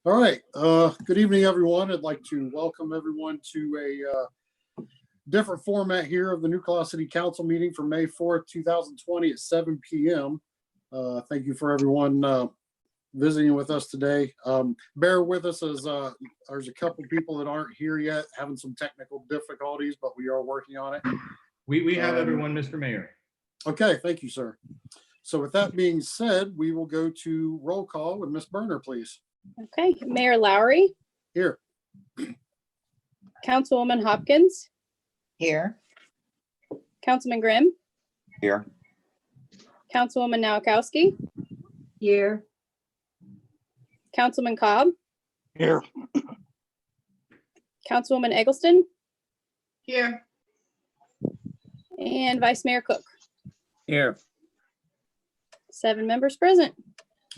All right. Good evening, everyone. I'd like to welcome everyone to a different format here of the New Claw City Council meeting for May 4th, 2020 at 7 p.m. Thank you for everyone visiting with us today. Bear with us as there's a couple people that aren't here yet, having some technical difficulties, but we are working on it. We have everyone, Mr. Mayor. Okay, thank you, sir. So with that being said, we will go to roll call with Ms. Berner, please. Okay, Mayor Lowry, Here. Councilwoman Hopkins, Here. Councilman Grimm, Here. Councilwoman Nowakowski, Here. Councilman Cobb, Here. Councilwoman Eggleston, Here. and Vice Mayor Cook. Here. 7 members present.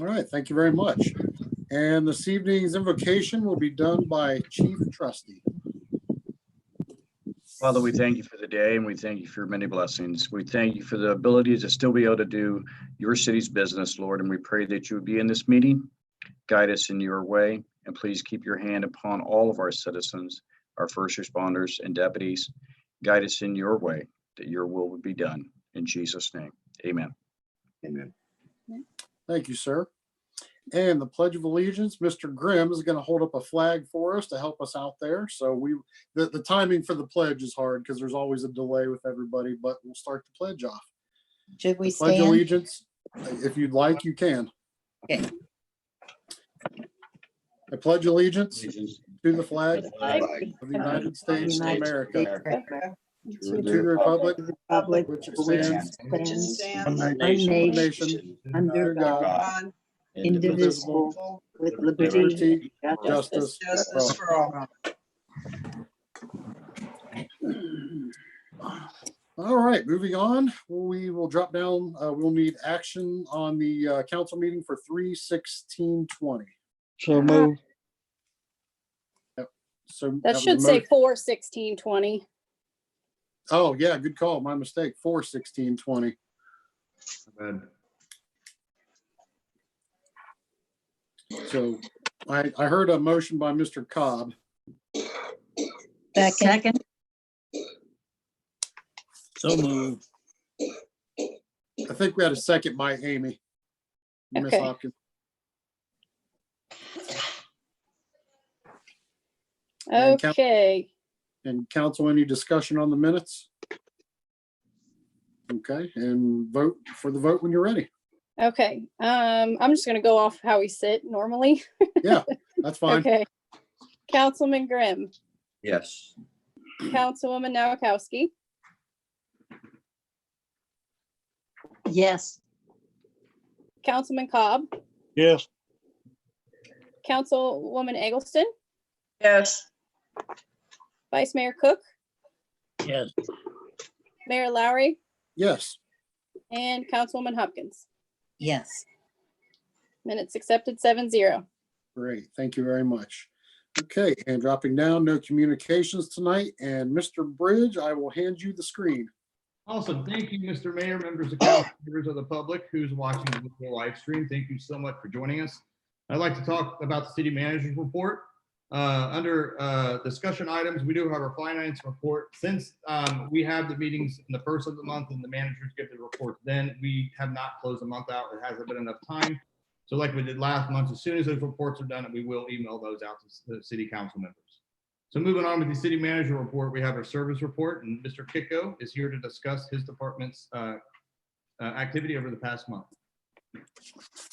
All right, thank you very much. And this evening's invocation will be done by Chief Trustee. Father, we thank you for the day and we thank you for your many blessings. We thank you for the ability to still be able to do your city's business, Lord, and we pray that you would be in this meeting, guide us in your way, and please keep your hand upon all of our citizens, our first responders and deputies. Guide us in your way, that your will would be done. In Jesus' name, amen. Amen. Thank you, sir. And the Pledge of Allegiance, Mr. Grimm is going to hold up a flag for us to help us out there. So the timing for the pledge is hard because there's always a delay with everybody, but we'll start the pledge off. Should we Pledge stand? allegiance. If you'd like, you can. Okay. I pledge allegiance to the flag Flag of the United States of America, To to the republic which stands stands one nation, nation, under God, indivisible, with liberty, and justice for all. All right, moving on. We will drop down. We'll need action on the council meeting for 3/16/20. So move. So That was should a say motion. 4/16/20. Oh, yeah, good call. My mistake. 4/16/20. So I heard a motion by Mr. Cobb. Second. So move. I think we had a second by Amy. Miss Okay. Hopkins. And Okay, And council, any discussion on the minutes? Okay, and vote for the vote when you're ready. okay. I'm just gonna go off how we sit normally. Yeah, that's fine. Okay. Councilman Grimm, Yes. Councilwoman Nowakowski, Yes. Councilman Cobb, Yes. Councilwoman Eggleston, Yes. Vice Mayor Cook, Yes. Mayor Lowry, Yes, and Councilwoman Hopkins. Yes. Minutes accepted 7-0. great. Thank you very much. Okay, and dropping down, no communications tonight. And Mr. Bridge, I will hand you the screen. Awesome. Thank you, Mr. Mayor, members of council, members of the public who's watching the live stream. Thank you so much for joining us. I'd like to talk about the city manager's report. Under discussion items, we do have our finance report. Since we have the meetings in the first of the month and the managers get the report, then we have not closed the month out. There hasn't been enough time. So like we did last month, as soon as those reports are done, we will email those out to the city council members. So moving on with the city manager report, we have our service report, and Mr. Kiko is here to discuss his department's activity over the past month.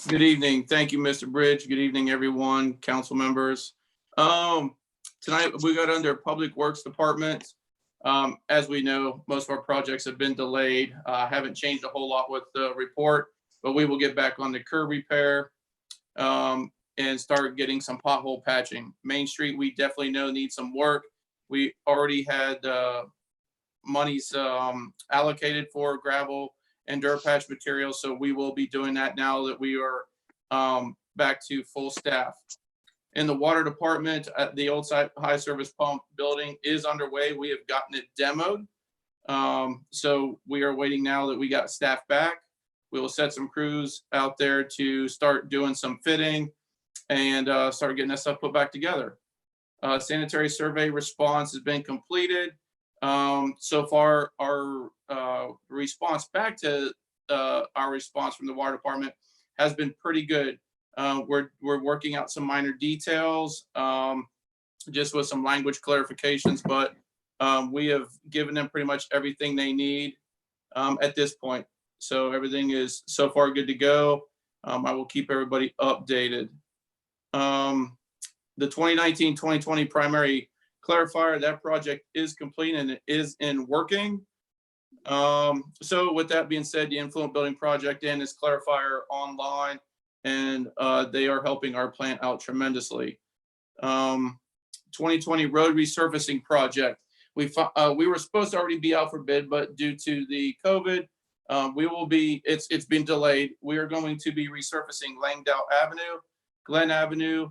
Good evening. Thank you, Mr. Bridge. Good evening, everyone, council members. Tonight we got under Public Works Department. As we know, most of our projects have been delayed. Haven't changed a whole lot with the report, but we will get back on the curb repair and start getting some pothole patching. Main Street, we definitely know needs some work. We already had monies allocated for gravel and dirt patch materials, so we will be doing that now that we are back to full staff. In the water department, the old site high service pump building is underway. We have gotten it demoed. So we are waiting now that we got staff back. We will set some crews out there to start doing some fitting and start getting that stuff put back together. Sanitary survey response has been completed. So far, our response back to our response from the water department has been pretty good. We're working out some minor details, just with some language clarifications, but we have given them pretty much everything they need at this point. So everything is so far good to go. I will keep everybody updated. The 2019-2020 primary clarifier, that project is complete and it is in working. So with that being said, the influent building project and this clarifier online, and they are helping our plant out tremendously. 2020 road resurfacing project. We were supposed to already be out for bid, but due to the COVID, it's been delayed. We are going to be resurfacing Langdale Avenue, Glen Avenue,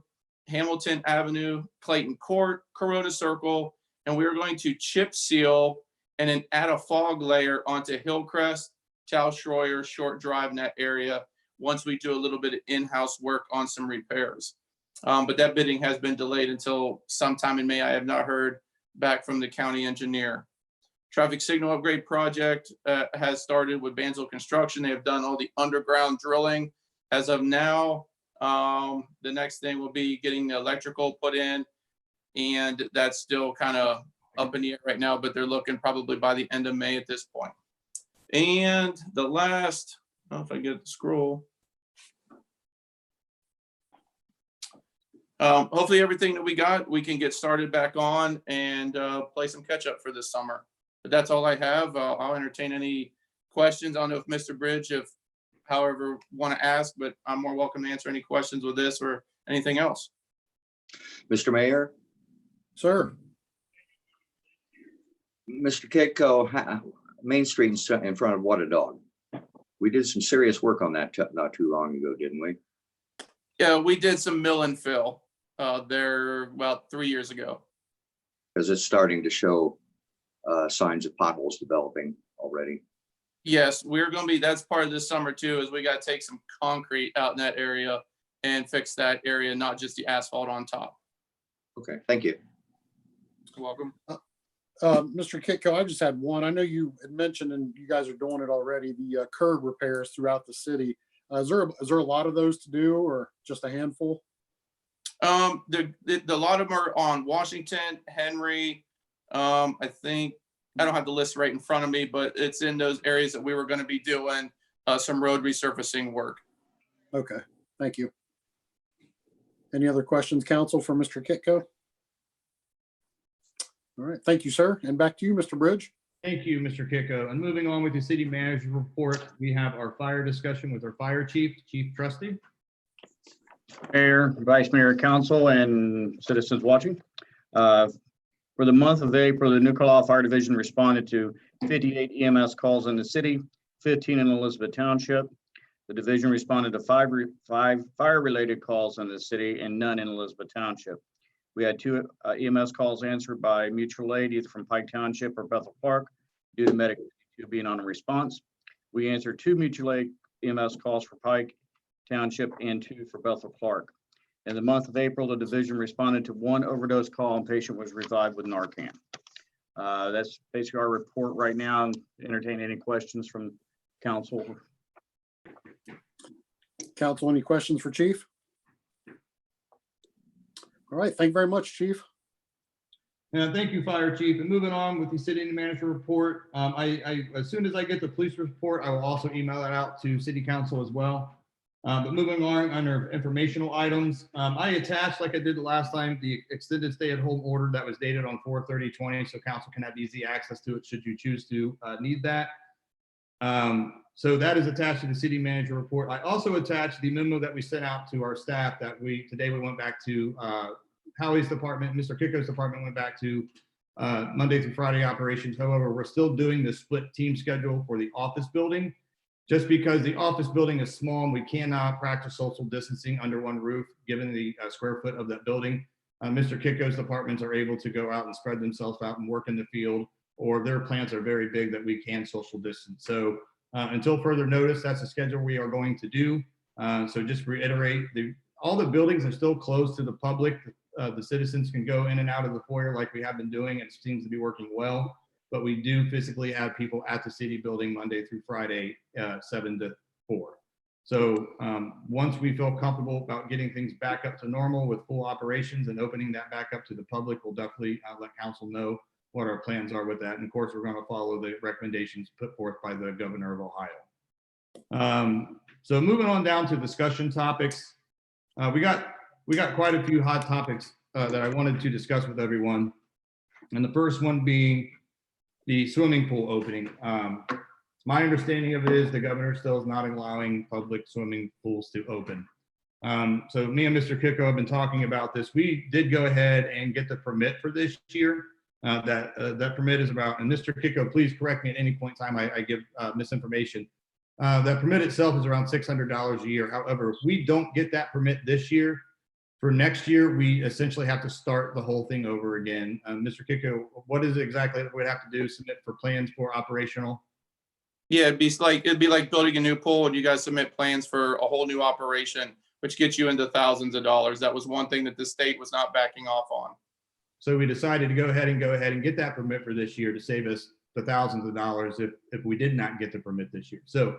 Hamilton Avenue, Clayton Court, Corona Circle, and we are going to chip seal and then add a fog layer onto Hillcrest, Tal Schroyer, Short Drive in that area once we do a little bit of in-house work on some repairs. But that bidding has been delayed until sometime in May. I have not heard back from the county engineer. Traffic signal upgrade project has started with Banzo Construction. They have done all the underground drilling. As of now, the next thing will be getting the electrical put in, and that's still kind of up in the air right now, but they're looking probably by the end of May at this point. And the last, I don't know if I get the scroll. Hopefully everything that we got, we can get started back on and play some catch up for this summer. But that's all I have. I'll entertain any questions. I don't know if Mr. Bridge, if however want to ask, but I'm more welcome to answer any questions with this or anything else. Mr. Mayor, Sir, Mr. Kitco, Main Street in front of What a Dog. We did some serious work on that not too long ago, didn't we? Yeah, we did some mill and fill there about 3 years ago. Because it's starting to show signs of potholes developing already. Yes, we're going to be, that's part of this summer too, is we got to take some concrete out in that area and fix that area, not just the asphalt on top. Okay, thank you. You're welcome. Mr. Kitco, I just had one. I know you had mentioned, and you guys are doing it already, the curb repairs throughout the city. Is there a lot of those to do, or just a handful? The lot of them are on Washington, Henry. I think, I don't have the list right in front of me, but it's in those areas that we were going to be doing some road resurfacing work. Okay, thank you. Any other questions, council, for Mr. Kitco? All right, thank you, sir. And back to you, Mr. Bridge. Thank you, Mr. Kitco. And moving on with the city manager report, we have our fire discussion with our fire chief, Chief Trusty. Mayor, Vice Mayor, Council, and citizens watching. For the month of April, the New Carlisle Fire Division responded to 58 EMS calls in the city, 15 in Elizabeth Township. The division responded to five fire-related calls in the city and none in Elizabeth Township. We had 2 EMS calls answered by mutual aid, either from Pike Township or Bethel Park, due to medical being on a response. We answered 2 mutual aid EMS calls for Pike Township and 2 for Bethel Park. In the month of April, the division responded to 1 overdose call and patient was revived with Narcan. That's basically our report right now. Entertain any questions from council. Council, any questions for Chief? All right, thank you very much, Chief. Thank you, Fire Chief. And moving on with the city manager report, as soon as I get the police report, I will also email that out to city council as well. But moving on under informational items, I attached, like I did the last time, the extended stay-at-home order that was dated on 4/30/20, so council can have easy access to it should you choose to need that. So that is attached to the city manager report. I also attached the memo that we sent out to our staff that today we went back to Howie's department, Mr. Kitco's department went back to Monday through Friday operations. However, we're still doing the split team schedule for the office building. Just because the office building is small and we cannot practice social distancing under one roof, given the square foot of that building, Mr. Kitco's departments are able to go out and spread themselves out and work in the field, or their plants are very big that we can social distance. So until further notice, that's the schedule we are going to do. So just reiterate, the all the buildings are still closed to the public. The citizens can go in and out of the foyer like we have been doing. It seems to be working well. But we do physically have people at the city building Monday through Friday, 7 to 4. So once we feel comfortable about getting things back up to normal with full operations and opening that back up to the public, we'll definitely let council know what our plans are with that. And of course, we're going to follow the recommendations put forth by the governor of Ohio. So moving on down to discussion topics, we got quite a few hot topics that I wanted to discuss with everyone. And the first one being the swimming pool opening. My understanding of it is the governor still is not allowing public swimming pools to open. So me and Mr. Kicko have been talking about this. We did go ahead and get the permit for this year. That permit is about, and Mr. Kicko, please correct me at any point in time I give misinformation. That permit itself is around $600 a year. However, if we don't get that permit this year, for next year, we essentially have to start the whole thing over again. Mr. Kicko, what is it exactly that we'd have to do? Submit for plans for operational? Yeah, it'd be like building a new pool and you guys submit plans for a whole new operation, which gets you into thousands of dollars. That was one thing that the state was not backing off on. So we decided to go ahead and get that permit for this year to save us the thousands of dollars if we did not get the permit this year. So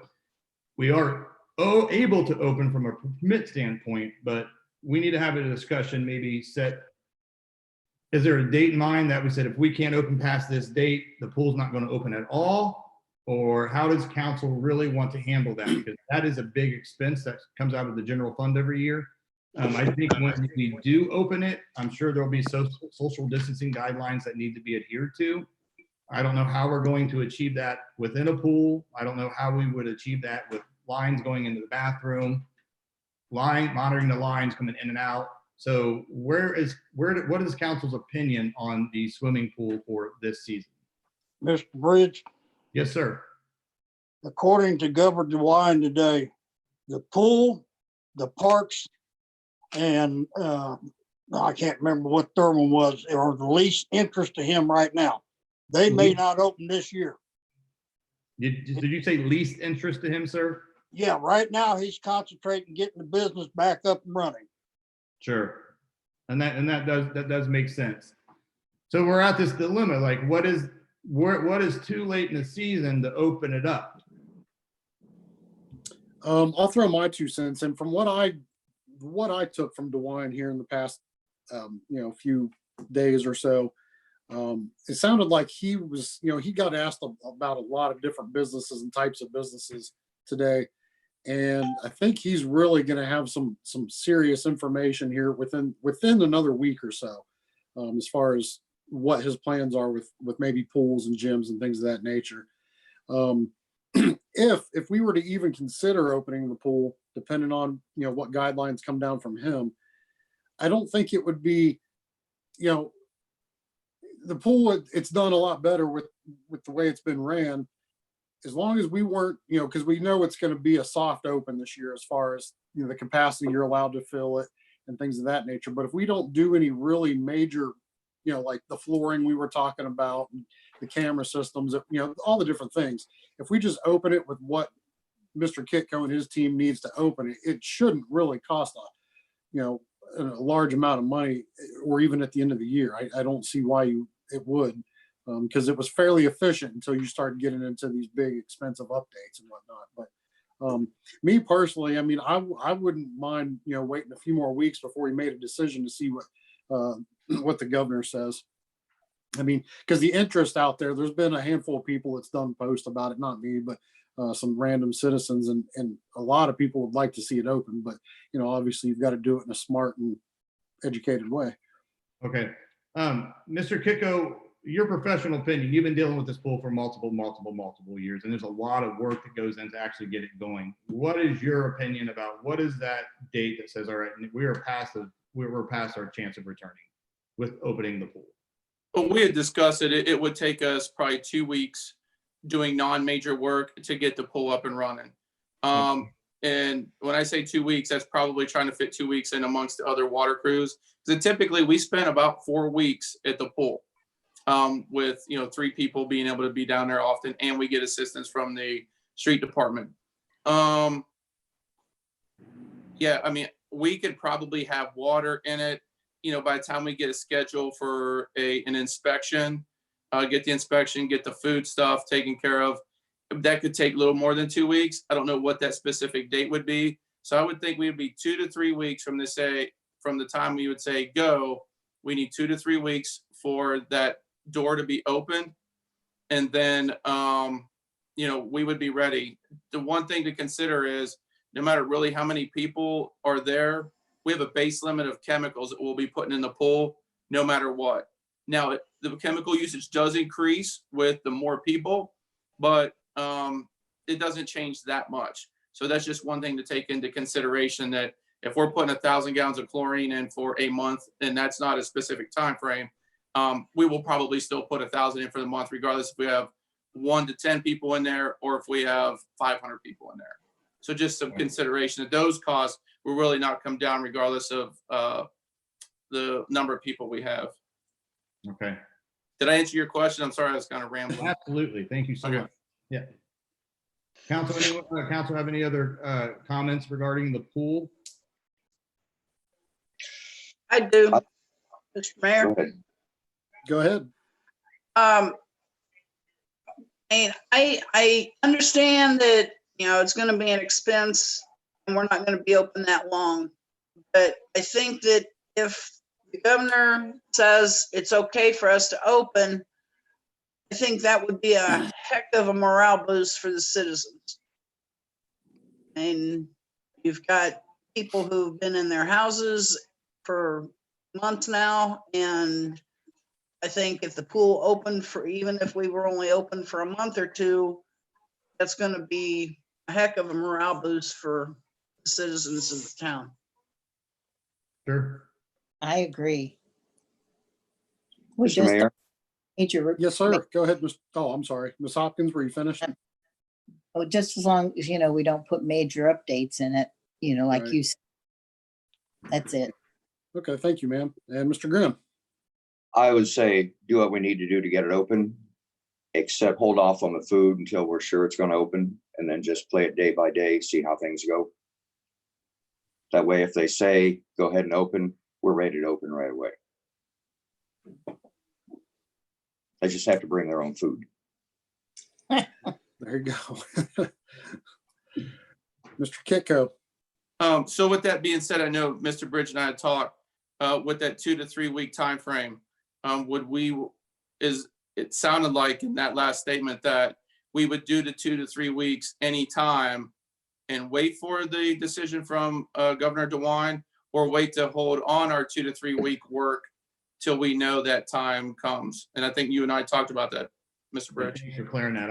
we are able to open from a permit standpoint, but we need to have a discussion, maybe set, is there a date in mind that we said, if we can't open past this date, the pool's not going to open at all? Or how does council really want to handle that? Because that is a big expense that comes out of the general fund every year. I think when we do open it, I'm sure there'll be social distancing guidelines that need to be adhered to. I don't know how we're going to achieve that within a pool. I don't know how we would achieve that with lines going into the bathroom, monitoring the lines coming in and out. So what is council's opinion on the swimming pool for this season? Mr. Bridge, Yes, sir. according to Governor DeWine today, the pool, the parks, and I can't remember what third one was, are the least interest to him right now. They may not open this year. Did you say least interest to him, sir? Yeah, right now he's concentrating getting the business back up and running. Sure. And that does make sense. So we're at this dilemma, like what is too late in the season to open it up? I'll throw my 2 cents in. From what I took from DeWine here in the past, few days or so, it sounded like he was, he got asked about a lot of different businesses and types of businesses today. And I think he's really going to have some serious information here within another week or so, as far as what his plans are with maybe pools and gyms and things of that nature. If we were to even consider opening the pool, depending on what guidelines come down from him, I don't think it would be, the pool. It's done a lot better with the way it's been ran. As long as we weren't, because we know it's going to be a soft open this year as far as the capacity you're allowed to fill it and things of that nature. But if we don't do any really major, like the flooring we were talking about, and the camera systems, all the different things, if we just open it with what Mr. Kitco and his team needs to open it, it shouldn't really cost a large amount of money, or even at the end of the year. I don't see why it would. Because it was fairly efficient until you start getting into these big expensive updates and whatnot. But me personally, I mean, I wouldn't mind, waiting a few more weeks before we made a decision to see what the governor says. I mean, because the interest out there's been a handful of people that's done posts about it, not me, but some random citizens, and a lot of people would like to see it open. But obviously you've got to do it in a smart and educated way. Okay, Mr. Kicko, your professional opinion, you've been dealing with this pool for multiple years, and there's a lot of work that goes into actually get it going. What is your opinion about what is that date that says, all right, we're past our chance of returning with opening the pool? Well, we had discussed it. It would take us probably 2 weeks doing non-major work to get the pool up and running. And when I say 2 weeks, that's probably trying to fit 2 weeks in amongst the other water crews. So typically we spent about 4 weeks at the pool. With 3 people being able to be down there often, and we get assistance from the street department. Yeah, I mean, we could probably have water in it, by the time we get a schedule for an inspection, get the inspection, get the food stuff taken care of. That could take a little more than 2 weeks. I don't know what that specific date would be. So I would think we would be 2 to 3 weeks from the time we would say go. We need 2 to 3 weeks for that door to be opened. And then, we would be ready. The one thing to consider is no matter really how many people are there, we have a base limit of chemicals that we'll be putting in the pool no matter what. Now, the chemical usage does increase with the more people, but it doesn't change that much. So that's just one thing to take into consideration, that if we're putting 1,000 gallons of chlorine in for a month, and that's not a specific time frame, we will probably still put 1,000 in for the month, regardless if we have 1 to 10 people in there or if we have 500 people in there. So just some consideration that those costs will really not come down regardless of the number of people we have. Okay, Did I answer your question? I'm sorry, I was kind of rambling. absolutely. Thank you so Okay. much. Yeah. Council have any other comments regarding the pool? I do. Mr. Go Mayor, ahead. Go ahead. and I understand that, it's gonna be an expense and we're not gonna be open that long. But I think that if the governor says it's okay for us to open, I think that would be a heck of a morale boost for the citizens. And you've got people who've been in their houses for months now, and I think if the pool opened for, even if we were only open for a month or two, that's gonna be a heck of a morale boost for the citizens of the town. Sure. I agree. We Mr. just Mayor, major, Yes, sir. Go ahead, Ms. Oh, I'm sorry. Ms. Hopkins, were you finished? just as long as, we don't put major updates in it, like Right. you said. That's it. Okay, thank you, ma'am. And Mr. Grimm? I would say do what we need to do to get it open, except hold off on the food until we're sure it's going to open, and then just play it day by day, see how things go. That way, if they say, go ahead and open, we're ready to open right away. They just have to bring their own food. There you go. Mr. Kitco? So with that being said, I know Mr. Bridge and I had talked with that 2 to 3 week time frame. It sounded like in that last statement that we would do the 2 to 3 weeks anytime and wait for the decision from Governor DeWine, or wait to hold on our 2 to 3 week work till we know that time comes. And I think you and I talked about that, Mr. Bridge. Thanks for clearing that.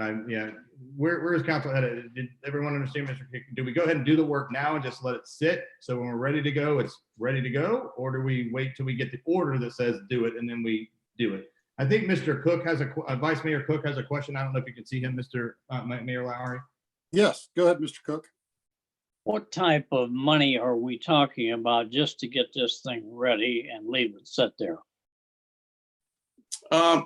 Where is council headed? Did everyone understand, Mr. Kick? Do we go ahead and do the work now and just let it sit? So when we're ready to go, it's ready to go? Or do we wait till we get the order that says do it and then we do it? I think Mr. Cook has Vice Mayor Cook has a question. I don't know if you can see him, Mr. Mayor Lowry. Yes, go ahead, Mr. Cook. What type of money are we talking about just to get this thing ready and leave it sit there?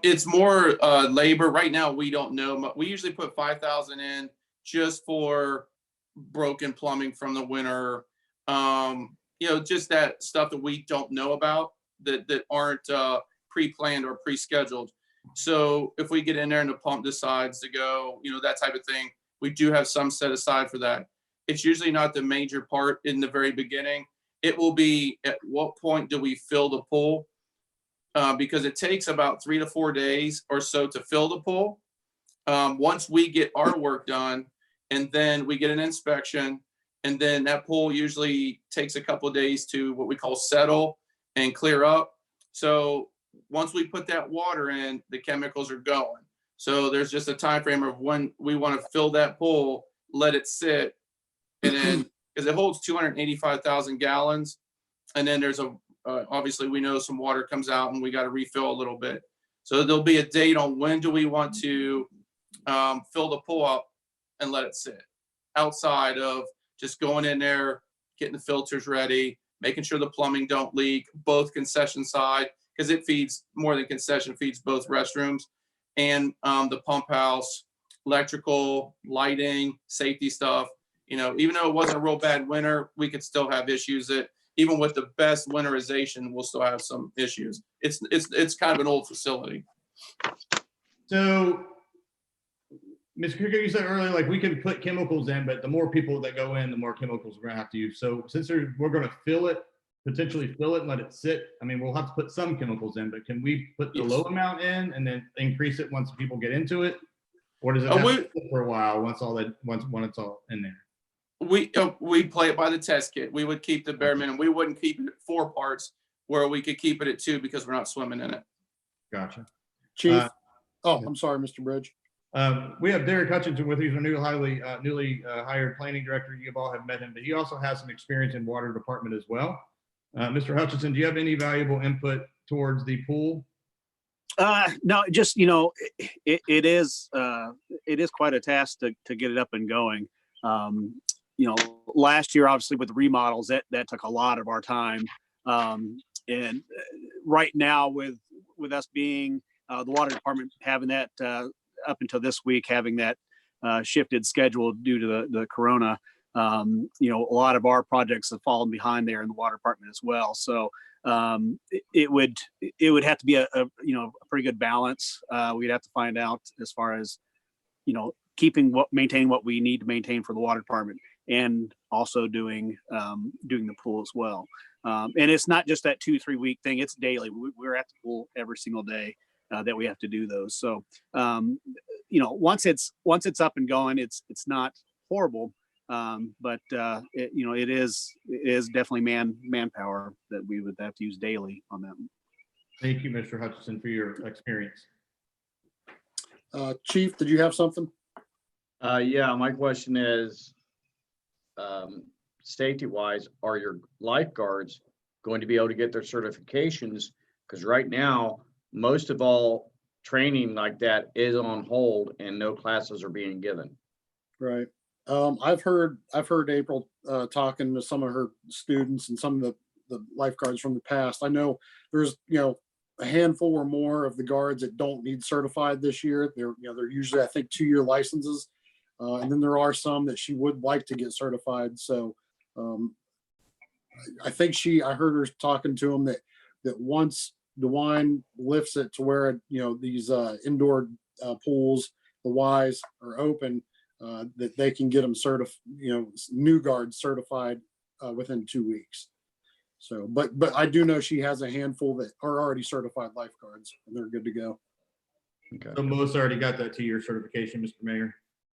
It's more labor. Right now, we don't know. We usually put 5,000 in just for broken plumbing from the winter. Just that stuff that we don't know about that aren't pre-planned or pre-scheduled. So if we get in there and the pump decides to go, that type of thing, we do have some set aside for that. It's usually not the major part in the very beginning. It will be at what point do we fill the pool? Because it takes about 3 to 4 days or so to fill the pool. Once we get our work done, and then we get an inspection, and then that pool usually takes a couple of days to what we call settle and clear up. So once we put that water in, the chemicals are going. So there's just a time frame of when we want to fill that pool, let it sit, and then because it holds 285,000 gallons, and then there's obviously we know some water comes out and we got to refill a little bit. So there'll be a date on when do we want to fill the pool up and let it sit, outside of just going in there, getting the filters ready, making sure the plumbing don't leak, both concession side, because it feeds more than concession, feeds both restrooms, and the pump house, electrical, lighting, safety stuff. Even though it wasn't a real bad winter, we could still have issues that even with the best winterization, we'll still have some issues. It's kind of an old facility. So, Ms. Krieger, you said earlier, like, we can put chemicals in, but the more people that go in, the more chemicals we're gonna have to use. So since we're gonna potentially fill it and let it sit, I mean, we'll have to put some chemicals in, but can we put the Yes. low amount in and then increase it once people get into it? Or does it have to sit for a while once it's all in there? We play it by the test kit. We would keep the bare minimum. We wouldn't keep it at 4 parts where we could keep it at 2 because we're not swimming in it. Gotcha. Chief. Oh, I'm sorry, Mr. Bridge. We have Derek Hutchinson with, he's our newly hired planning director. You all have met him, but he also has some experience in water department as well. Mr. Hutchinson, do you have any valuable input towards the pool? No, just, you know, it is quite a task to get it up and going. You know, last year, obviously with the remodels, that took a lot of our time. And right now with us being the water department having that up until this week, having that shifted schedule due to the corona, you know, a lot of our projects have fallen behind there in the water department as well. So it would have to be a you know, a pretty good balance. We'd have to find out as far as, you know, maintaining what we need to maintain for the water department, and also doing the pool as well. And it's not just that 2-3 week thing, it's daily. We're at the pool every single day that we have to do those. So you know, once it's up and going, it's not horrible. But you know, it is definitely manpower that we would have to use daily on that. Thank you, Mr. Hutchinson, for your experience. Chief, did you have something? Yeah, my question is, safety wise, are your lifeguards going to be able to get their certifications? Because right now, most of all training like that is on hold and no classes are being given. Right. I've heard April talking to some of her students and some of the lifeguards from the past. I know there's, you know, a handful or more of the guards that don't need certified this year. They're usually, I think, 2-year licenses. And then there are some that she would like to get certified. So I think I heard her talking to them that once DeWine lifts it to where, you know, these indoor pools, the Ys are open, that they can get them new guards certified within 2 weeks. So, but I do know she has a handful that are already certified lifeguards and they're good to go. Okay. So most already got that 2-year certification, Mr. Mayor.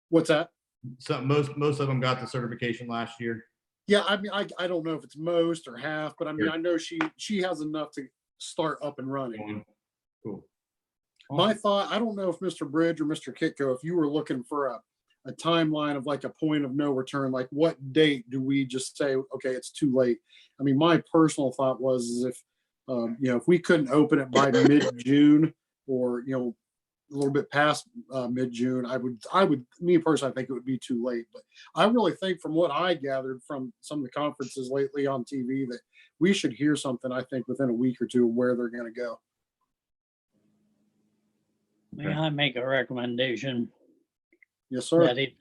What's that? So most of them got the certification last year. Yeah, I mean, I don't know if it's most or half, but I mean, Sure. I know she has enough to start up and running. Cool. My thought, I don't know if Mr. Bridge or Mr. Kitco, if you were looking for a timeline of like a point of no return, like what date do we just say, okay, it's too late? I mean, my personal thought was if, you know, if we couldn't open it by mid-June or, you know, a little bit past mid-June, me personally, I think it would be too late. But I really think from what I gathered from some of the conferences lately on TV that we should hear something, I think, within a week or two of where they're going to go. May I make a recommendation Yes, sir. that if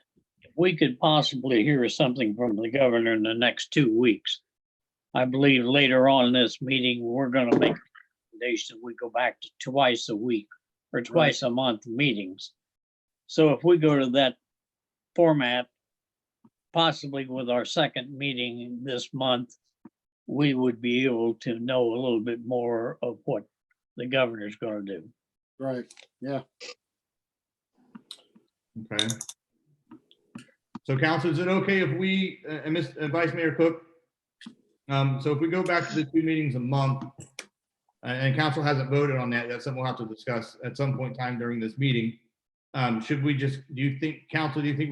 we could possibly hear something from the governor in the next 2 weeks, I believe later on in this meeting, we're going to make a recommendation. We go back to twice a week or twice a month meetings. So if we go to that format, possibly with our second meeting this month, we would be able to know a little bit more of what the governor's going to do. Right. Yeah. Okay. So council, is it okay if we, and Vice Mayor Cook, so if we go back to the 2 meetings a month, and council hasn't voted on that, that's something we'll have to discuss at some point in time during this meeting. Should we just, do you think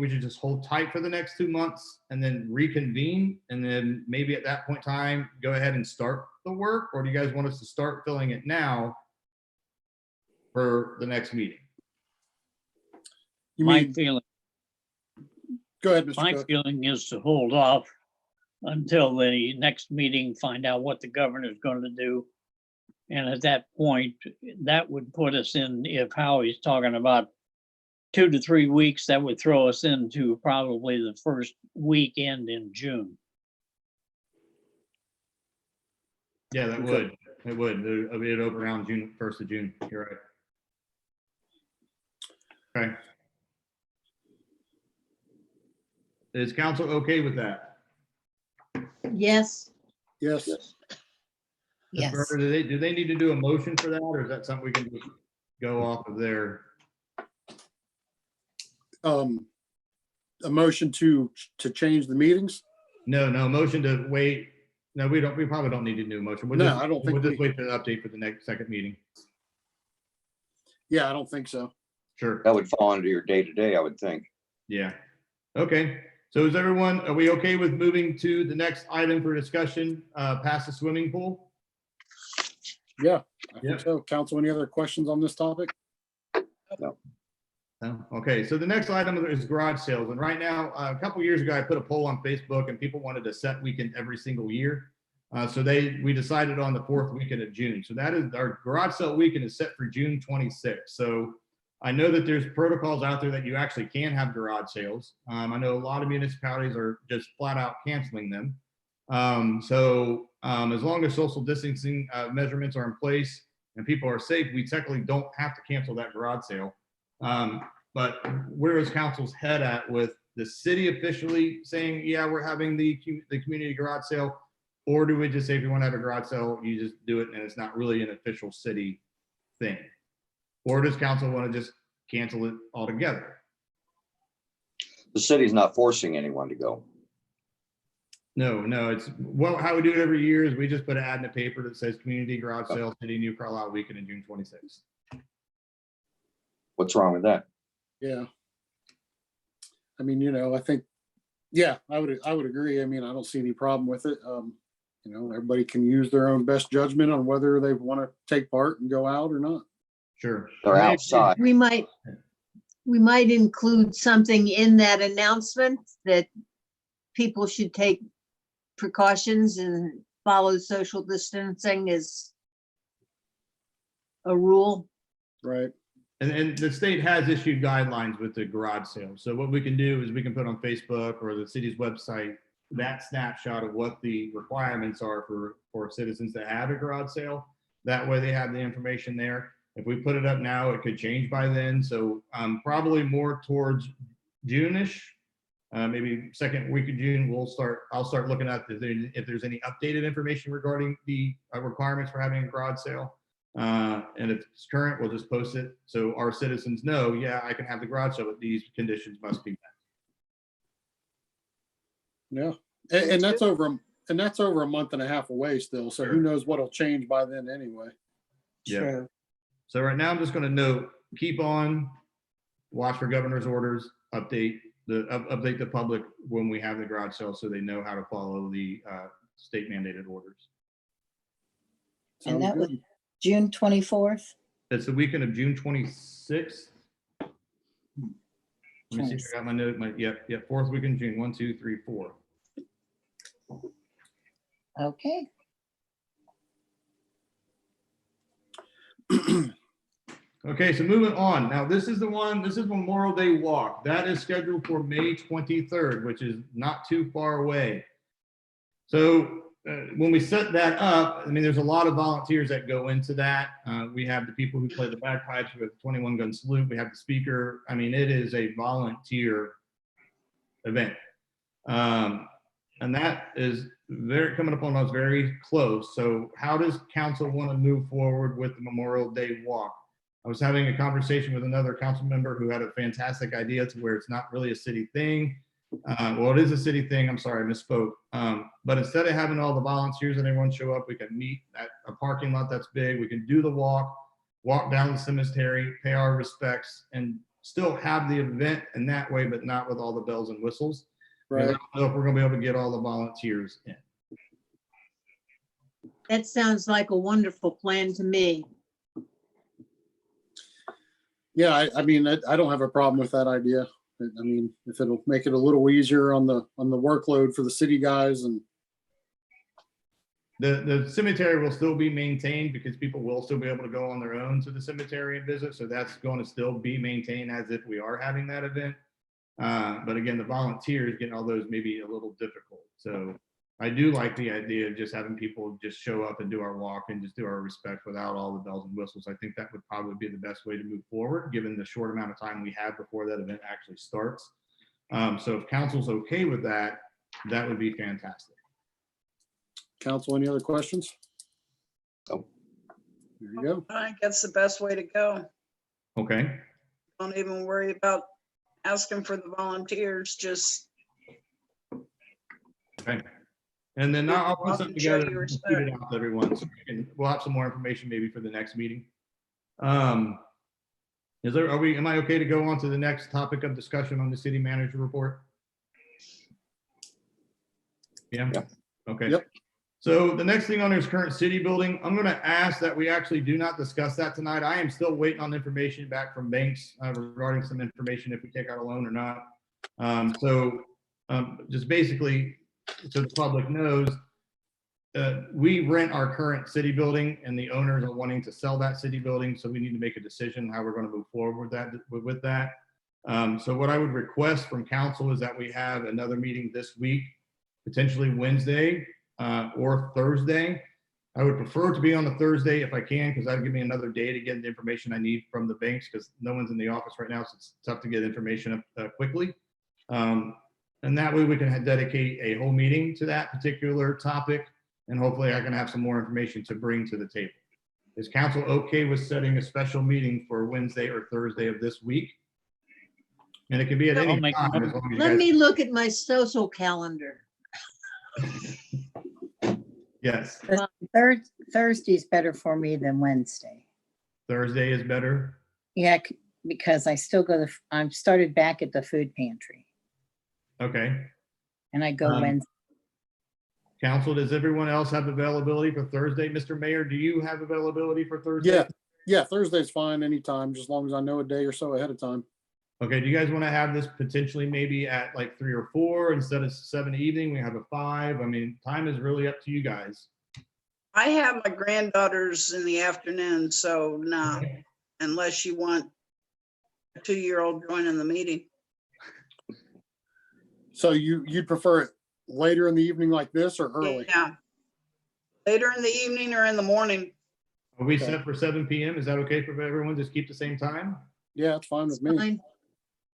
we should just hold tight for the next 2 months and then reconvene? And then maybe at that point in time, go ahead and start the work? Or do you guys want us to start filling it now for the next meeting? You My mean, feeling, go ahead, Mr. my Cook. feeling is to hold off until the next meeting, find out what the governor's going to do. And at that point, that would put us in, if Howie's talking about 2 to 3 weeks, that would throw us into probably the first weekend in June. Yeah, that Okay. would. It would. It'll be open around June, 1st of June. You're right. Okay. Is council okay with that? Yes, Yes, yes. Ms. Berner, do they need to do a motion for that, or is that something we can just go off of their? a motion to change the meetings? No, motion to wait. No, we don't, we probably don't need to do a motion. We'll No, just- I don't think We'll just we- wait for the update for the next second meeting. Yeah, I don't think so. Sure. That would fall under your day-to-day, I would think. Yeah. Okay. So is everyone, are we okay with moving to the next item for discussion, past the swimming pool? Yeah, I Yeah. think so. Council, any other questions on this topic? No. Okay, so the next item is garage sales. And right now, a couple years ago, I put a poll on Facebook and people wanted a set weekend every single year. So we decided on the 4th weekend of June. So that is, our garage sale weekend is set for June 26th. So I know that there's protocols out there that you actually can have garage sales. I know a lot of municipalities are just flat out canceling them. As long as social distancing measurements are in place and people are safe, we technically don't have to cancel that garage sale. But where is council's head at with the city officially saying, yeah, we're having the community garage sale? Or do we just say, if you want to have a garage sale, you just do it and it's not really an official city thing? Or does council want to just cancel it altogether? The city's not forcing anyone to go. No, it's, well, how we do it every year is we just put an ad in the paper that says community garage sale, city New Carlisle weekend in June 26th. What's wrong with that? Yeah. I mean, I think, yeah, I would agree. I mean, I don't see any problem with it. Everybody can use their own best judgment on whether they want to take part and go out or not. Sure. They're outside. We might include something in that announcement that people should take precautions and follow social distancing as a rule. Right. And the state has issued guidelines with the garage sale. So what we can do is we can put on Facebook or the city's website that snapshot of what the requirements are for citizens that have a garage sale. That way they have the information there. If we put it up now, it could change by then. So probably more towards June-ish, maybe second week of June, I'll start looking at if there's any updated information regarding the requirements for having a garage sale. And if it's current, we'll just post it so our citizens know, yeah, I can have the garage sale, but these conditions must be met. Yeah. And that's over a month and a half away still. So who Sure. knows what'll change by then anyway. Yeah. So right now I'm just going to note, keep on, watch for governor's orders, update the public when we have the garage sale so they know how to follow the state mandated orders. And Sounds that was good. June 24th. It's the weekend of June 26th. Let me see if I got my note. Yep, 4th week in June. 1, 2, 3, 4. Okay. Okay, so moving on. Now, this is Memorial Day Walk. That is scheduled for May 23rd, which is not too far away. So when we set that up, I mean, there's a lot of volunteers that go into that. We have the people who play the bagpipes with 21 gun salute. We have the speaker. I mean, it is a volunteer event. And that is coming up on us very close. So how does council want to move forward with the Memorial Day Walk? I was having a conversation with another council member who had a fantastic idea to where it's not really a city thing. Well, it is a city thing. I'm sorry, I misspoke. But instead of having all the volunteers and everyone show up, we can meet at a parking lot that's big. We can do the walk down the cemetery, pay our respects, and still have the event in that way, but not with all the bells and whistles. And I Right. don't know if we're gonna be able to get all the volunteers in. That sounds like a wonderful plan to me. Yeah, I mean, I don't have a problem with that idea. I mean, if it'll make it a little easier on the workload for the city guys and The cemetery will still be maintained because people will still be able to go on their own to the cemetery and visit. So that's going to still be maintained as if we are having that event. But again, the volunteers getting all those may be a little difficult. So I do like the idea of just having people just show up and do our walk and just do our respect without all the bells and whistles. I think that would probably be the best way to move forward, given the short amount of time we have before that event actually starts. So if council's okay with that, that would be fantastic. Council, any other questions? No. There you go. I think that's the best way to go. Okay, Don't even worry about asking for the volunteers, just okay. And then I'll put Welcome something to show together you and shoot it out to everyone. So we'll have some more information maybe for the next meeting. Am I okay to go on to the next topic of discussion on the city manager report? Yeah, Yep. okay. Yep. So the next thing on there is current city building. I'm gonna ask that we actually do not discuss that tonight. I am still waiting on information back from banks regarding some information if we take out a loan or not. Just basically, so the public knows, we rent our current city building and the owners are wanting to sell that city building. So we need to make a decision how we're going to move forward with that. So what I would request from council is that we have another meeting this week, potentially Wednesday or Thursday. I would prefer to be on the Thursday if I can, because that'll give me another day to get the information I need from the banks, because no one's in the office right now, so it's tough to get information up quickly. And that way we can dedicate a whole meeting to that particular topic. And hopefully I can have some more information to bring to the table. Is council okay with setting a special meeting for Wednesday or Thursday of this week? And it can be at any I'll make- time. As long as you Let guys- me look at my social calendar. Yes, Thursday's better for me than Wednesday. Thursday is better. Yeah, because I still I'm started back at the food pantry Okay. and I go Um, Wednesday. Council, does everyone else have availability for Thursday? Mr. Mayor, do you have availability for Thursday? Yeah, yeah, Thursday's fine anytime, just as long as I know a day or so ahead of time. Okay, do you guys want to have this potentially maybe at like 3 or 4 instead of 7 evening? We have a 5. I mean, time is really up to you guys. I have my granddaughters in the afternoon, so no, Okay. unless you want a 2-year-old joining the meeting. So you'd prefer it later in the evening like this or early? Yeah. Later in the evening or in the morning. Are we Okay. set for 7 PM? Is that okay for everyone? Just keep the same time? Yeah, it's fine with me. Fine.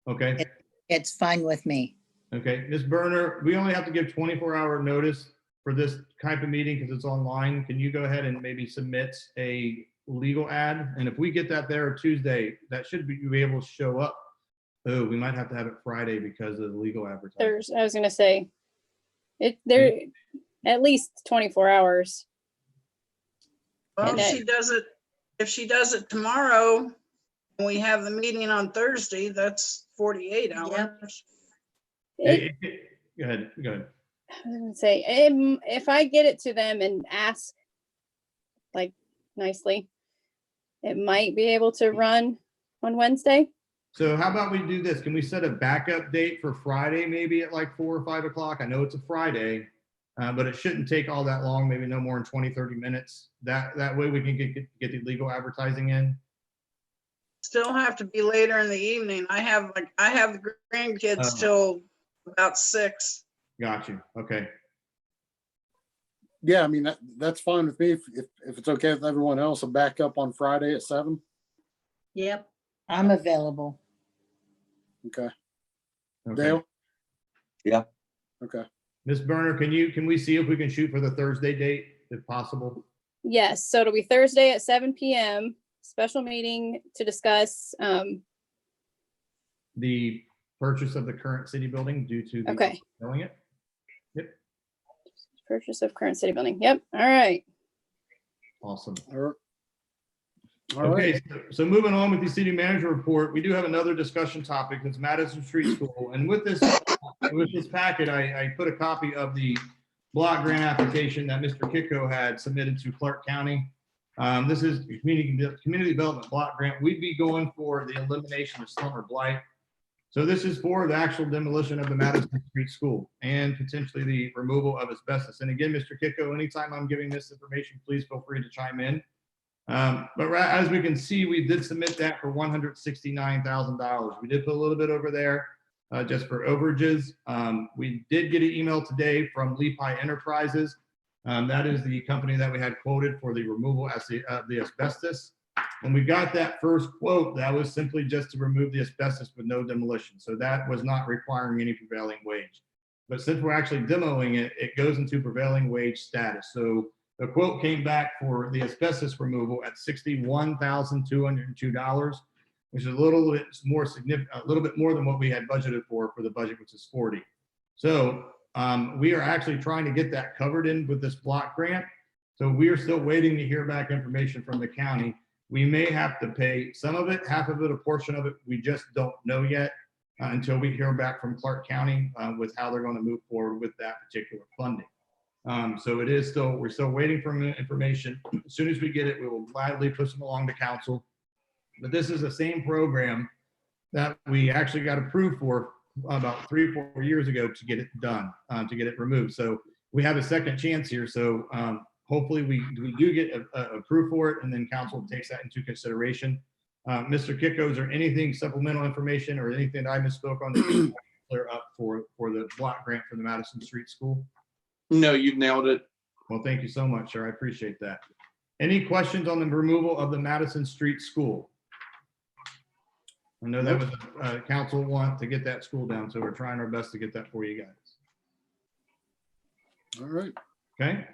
Okay, It's fine with me. okay. Ms. Berner, we only have to give 24-hour notice for this type of meeting because it's online. Can you go ahead and maybe submit a legal ad? And if we get that there Tuesday, that should be able to show up. Oh, we might have to have it Friday because of the legal advertising. I was gonna say, they're at least 24 hours. Well, And if she does it tomorrow, and we have the meeting on Thursday, that's 48 hours. It- Go ahead, go ahead. I was gonna say, if I get it to them and ask like nicely, it might be able to run on Wednesday. So how about we do this? Can we set a backup date for Friday, maybe at like 4 or 5 o'clock? I know it's a Friday, but it shouldn't take all that long, maybe no more than 20, 30 minutes. That way we can get the legal advertising in. Still have to be later in the evening. I have the grandkids Oh. till about 6. Got you. Okay. Yeah, I mean, that's fine with me if it's okay with everyone else, a backup on Friday at 7. Yep. I'm available. Okay. Okay. Dale? Yeah. Okay. Ms. Berner, can we see if we can shoot for the Thursday date if possible? Yes, so it'll be Thursday at 7 PM, special meeting to discuss, The purchase of the current city building due to the Okay. selling it? purchase of current city building. Yep, all right. Awesome. All right. All right. Okay, so moving on with the city manager report, we do have another discussion topic. It's Madison Street School. And with this packet, I put a copy of the block grant application that Mr. Kiko had submitted to Clark County. This is the community development block grant. We'd be going for the elimination of slumber blight. So this is for the actual demolition of the Madison Street School and potentially the removal of asbestos. And again, Mr. Kiko, anytime I'm giving this information, please feel free to chime in. But as we can see, we did submit that for $169,000. We did put a little bit over there. just for overages. We did get an email today from Lepi Enterprises. That is the company that we had quoted for the removal of the asbestos. When we got that first quote, that was simply just to remove the asbestos with no demolition. So that was not requiring any prevailing wage. But since we're actually demoing it, it goes into prevailing wage status. So the quote came back for the asbestos removal at $61,202, which is a little bit more significant, a little bit more than what we had budgeted for the budget, which is 40. So we are actually trying to get that covered in with this block grant. So we are still waiting to hear back information from the county. We may have to pay some of it, half of it, a portion of it. We just don't know yet until we hear back from Clark County with how they're going to move forward with that particular funding. So it is still, we're still waiting for information. As soon as we get it, we will gladly push them along to council. But this is the same program that we actually got approved for about 3 or 4 years ago to get it done, to get it removed. So we have a second chance here. So hopefully we do get approved for it, and then council takes that into consideration. Mr. Kiko, is there anything supplemental information or anything that I misspoke on to clear up for the block grant for the Madison Street School? No, you've nailed it. Well, thank you so much, sir. I appreciate that. Any questions on the removal of the Madison Street School? I know that was a council want to get that school down, so we're trying our best to get that for you guys. All right. Okay.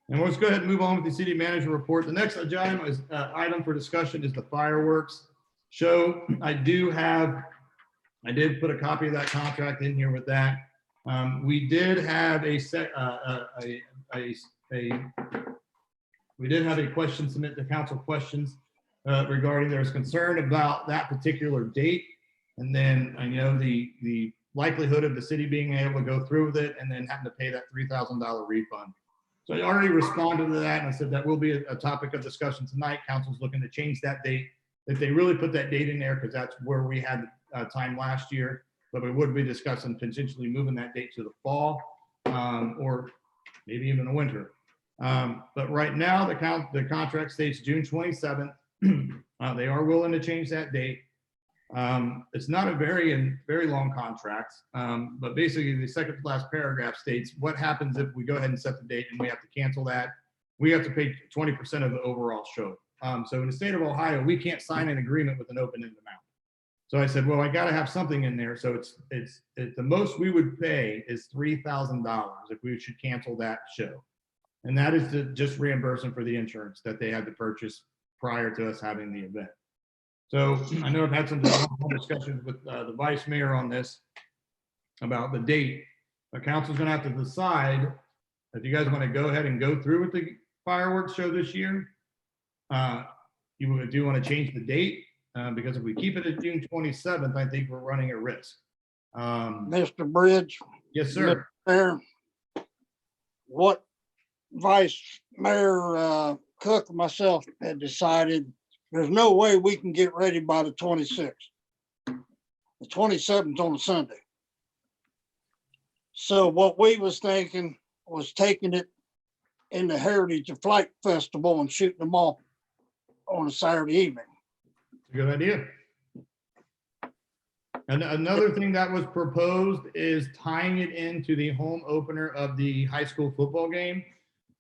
And let's go ahead and move on with the city manager report. The next item for discussion is the fireworks show. I did put a copy of that contract in here with that. We did have a question submit to council questions regarding there's concern about that particular date. And then I know the likelihood of the city being able to go through with it and then having to pay that $3,000 refund. So I already responded to that and I said that will be a topic of discussion tonight. Council's looking to change that date. If they really put that date in there, because that's where we had time last year, but we would be discussing potentially moving that date to the fall or maybe even the winter. But right now the contract states June 27th. They are willing to change that date. It's not a very long contract, but basically the second to last paragraph states what happens if we go ahead and set the date and we have to cancel that. We have to pay 20% of the overall show. So in the state of Ohio, we can't sign an agreement with an open-ended amount. So I said, well, I got to have something in there. So it's the most we would pay is $3,000 if we should cancel that show. And that is to just reimburse them for the insurance that they had to purchase prior to us having the event. So I know I've had some discussions with the vice mayor on this about the date. The council's gonna have to decide if you guys want to go ahead and go through with the fireworks show this year. You do want to change the date because if we keep it at June 27th, I think we're running a risk. Mr. Bridge, Yes, sir. Mayor, what Vice Mayor Cook and myself had decided, there's no way we can get ready by the 26th. The 27th on a Sunday. So what we was thinking was taking it in the Heritage of Flight Festival and shooting them off on a Saturday evening. Good idea. And another thing that was proposed is tying it into the home opener of the high school football game.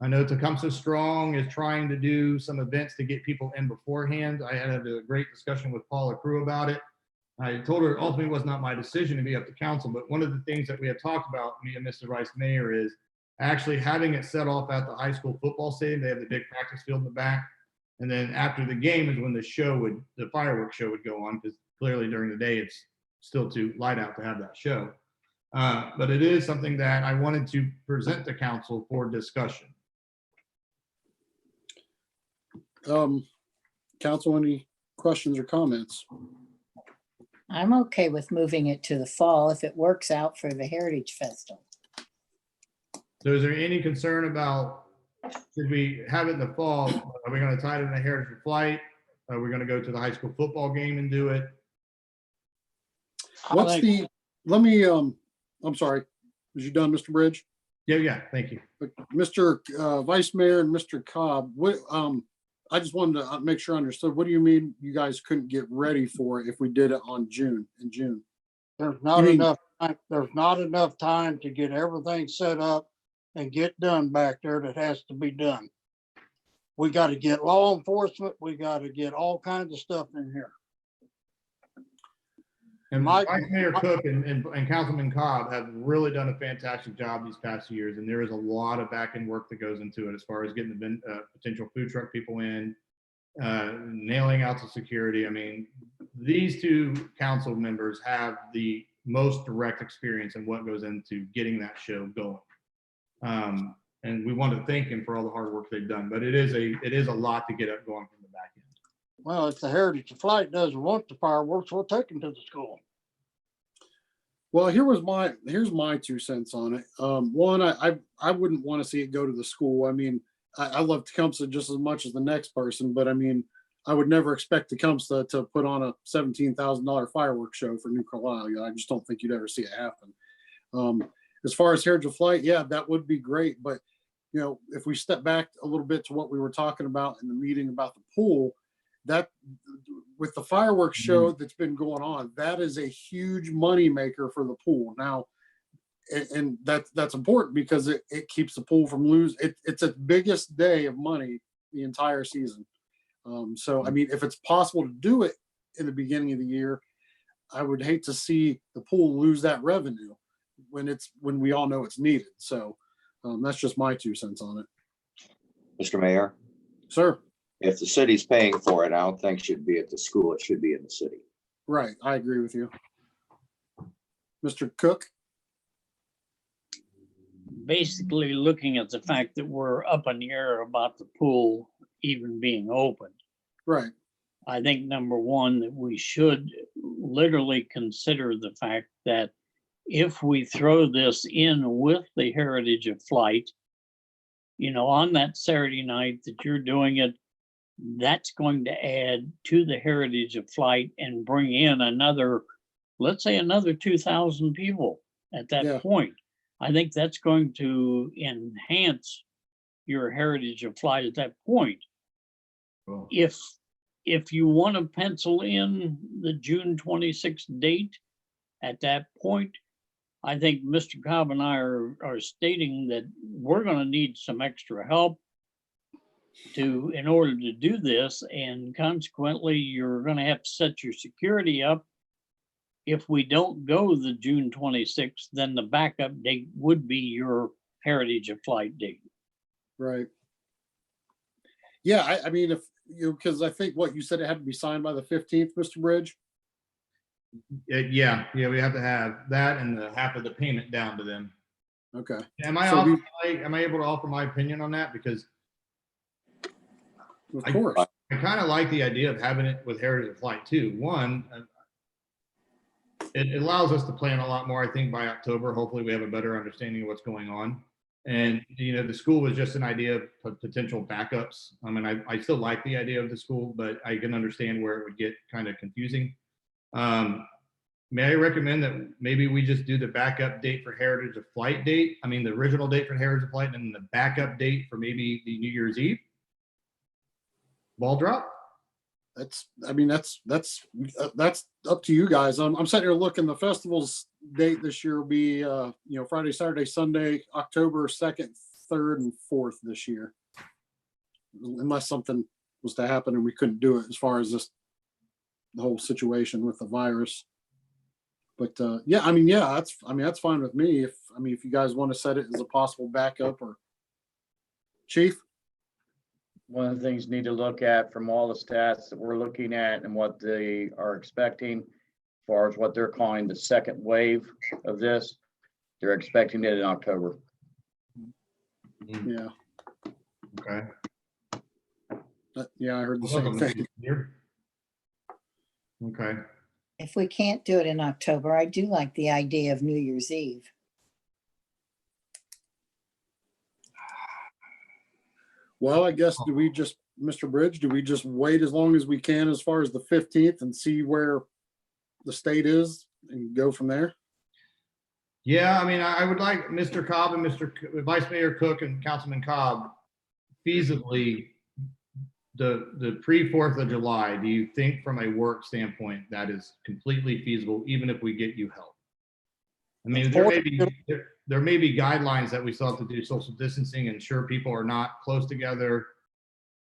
I know Tecumseh Strong is trying to do some events to get people in beforehand. I had a great discussion with Paula Crew about it. I told her ultimately it was not my decision to be up to council, but one of the things that we had talked about, me and Mr. Vice Mayor, is actually having it set off at the high school football stadium. They have the big practice field in the back. And then after the game is when the fireworks show would go on, because clearly during the day it's still too light out to have that show. But it is something that I wanted to present to council for discussion. Council, any questions or comments? I'm okay with moving it to the fall if it works out for the Heritage Festival. So is there any concern about, should we have it in the fall? Are we going to tie it in the Heritage Flight? Are we going to go to the high school football game and do it? What's the, let me, I'm sorry, was you done, Mr. Bridge? Yeah, thank you. Mr. Vice Mayor and Mr. Cobb, what, I just wanted to make sure I understood. What do you mean you guys couldn't get ready for it if we did it in June? There's not You mean- enough, there's not enough time to get everything set up and get done back there that has to be done. We got to get law enforcement. We got to get all kinds of stuff in here. And Mike- Vice Mayor Cook and Councilman Cobb have really done a fantastic job these past few years, and there is a lot of back end work that goes into it as far as getting the potential food truck people in, nailing out the security. I mean, these two council members have the most direct experience in what goes into getting that show going. And we want to thank them for all the hard work they've done, but it is a lot to get it going from the back end. Well, if the Heritage of Flight doesn't want the fireworks, we'll take them to the school. Well, here's my 2 cents on it. One, I wouldn't want to see it go to the school. I mean, I love Tecumseh just as much as the next person, but I mean, I would never expect Tecumseh to put on a $17,000 fireworks show for New Carlisle. I just don't think you'd ever see it happen. As far as Heritage of Flight, yeah, that would be great. But, you know, if we step back a little bit to what we were talking about in the meeting about the pool, that with the fireworks show that's been going on, that is a huge money maker for the pool. Now, and that's important because it keeps the pool from losing. It's its biggest day of money the entire season. So, I mean, if it's possible to do it in the beginning of the year, I would hate to see the pool lose that revenue when we all know it's needed. So that's just my 2 cents on it. Mr. Mayor, Sir. if the city's paying for it, I don't think it should be at the school. It should be in the city. Right. I agree with you. Mr. Cook. Basically, looking at the fact that we're up in the air about the pool even being open, Right. I think number one, that we should literally consider the fact that if we throw this in with the Heritage of Flight, you know, on that Saturday night that you're doing it, that's going to add to the Heritage of Flight and bring in another, let's say another 2,000 people at that Yeah. point. I think that's going to enhance your Heritage of Flight at that point. Cool. If you want to pencil in the June 26th date at that point, I think Mr. Cobb and I are stating that we're going to need some extra help in order to do this, and consequently, you're going to have to set your security up. If we don't go the June 26th, then the backup date would be your Heritage of Flight date. Right. Yeah. I mean, if you, because I think what you said, it had to be signed by the 15th, Mr. Bridge. Yeah, we have to have that and the half of the payment down to them. Okay. Am I So am I able to offer my opinion on that? Because Of course. I kind of like the idea of having it with Heritage of Flight too. One, it allows us to plan a lot more. I think by October, hopefully we have a better understanding of what's going on. And, you know, the school was just an idea of potential backups. I mean, I still like the idea of the school, but I can understand where it would get kind of confusing. May I recommend that maybe we just do the backup date for Heritage of Flight date? I mean, the original date for Heritage of Flight and then the backup date for maybe the New Year's Eve? Ball drop? That's up to you guys. I'm sitting here looking, the festival's date this year will be, Friday, Saturday, Sunday, October 2nd, 3rd, and 4th this year. Unless something was to happen and we couldn't do it as far as the whole situation with the virus. But that's fine with me. If you guys want to set it as a possible backup or Chief. One of the things you need to look at from all the stats that we're looking at and what they are expecting, as far as what they're calling the second wave of this, they're expecting it in October. Yeah. Okay. Yeah, I heard the same thing. Okay. If we can't do it in October, I do like the idea of New Year's Eve. Well, I guess, Mr. Bridge, do we just wait as long as we can as far as the 15th and see where the state is and go from there? Yeah, I mean, I would like Mr. Cobb and Vice Mayor Cook and Councilman Cobb feasibly the pre-4th of July. Do you think from a work standpoint that is completely feasible, even if we get you help? I mean, there may be guidelines that we still have to do social distancing, ensure people are not close together,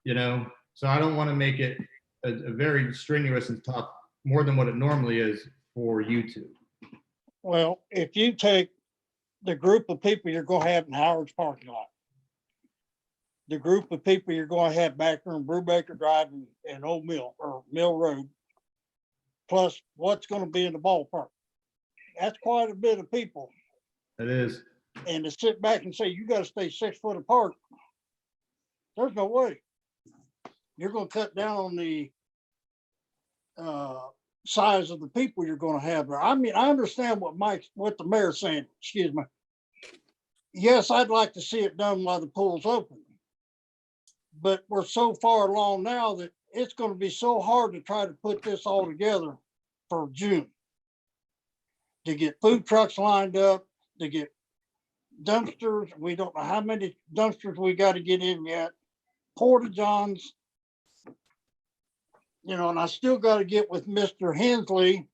you know? So I don't want to make it a very strenuous and tough, more than what it normally is for you two. Well, if you take the group of people you're gonna have in Howard's parking lot, the group of people you're gonna have back there in Brubaker Drive and Old Mill or Mill Road, plus what's gonna be in the ballpark, that's quite a bit of people. It is. And to sit back and say, you gotta stay 6 foot apart, there's no way. You're gonna cut down on the size of the people you're gonna have there. I mean, I understand what the mayor's saying, excuse me. Yes, I'd like to see it done while the pool's open. But we're so far along now that it's gonna be so hard to try to put this all together for June. To get food trucks lined up, to get dumpsters, we don't know how many dumpsters we gotta get in yet, porta johns. You know, and I still gotta get with Mr. Hensley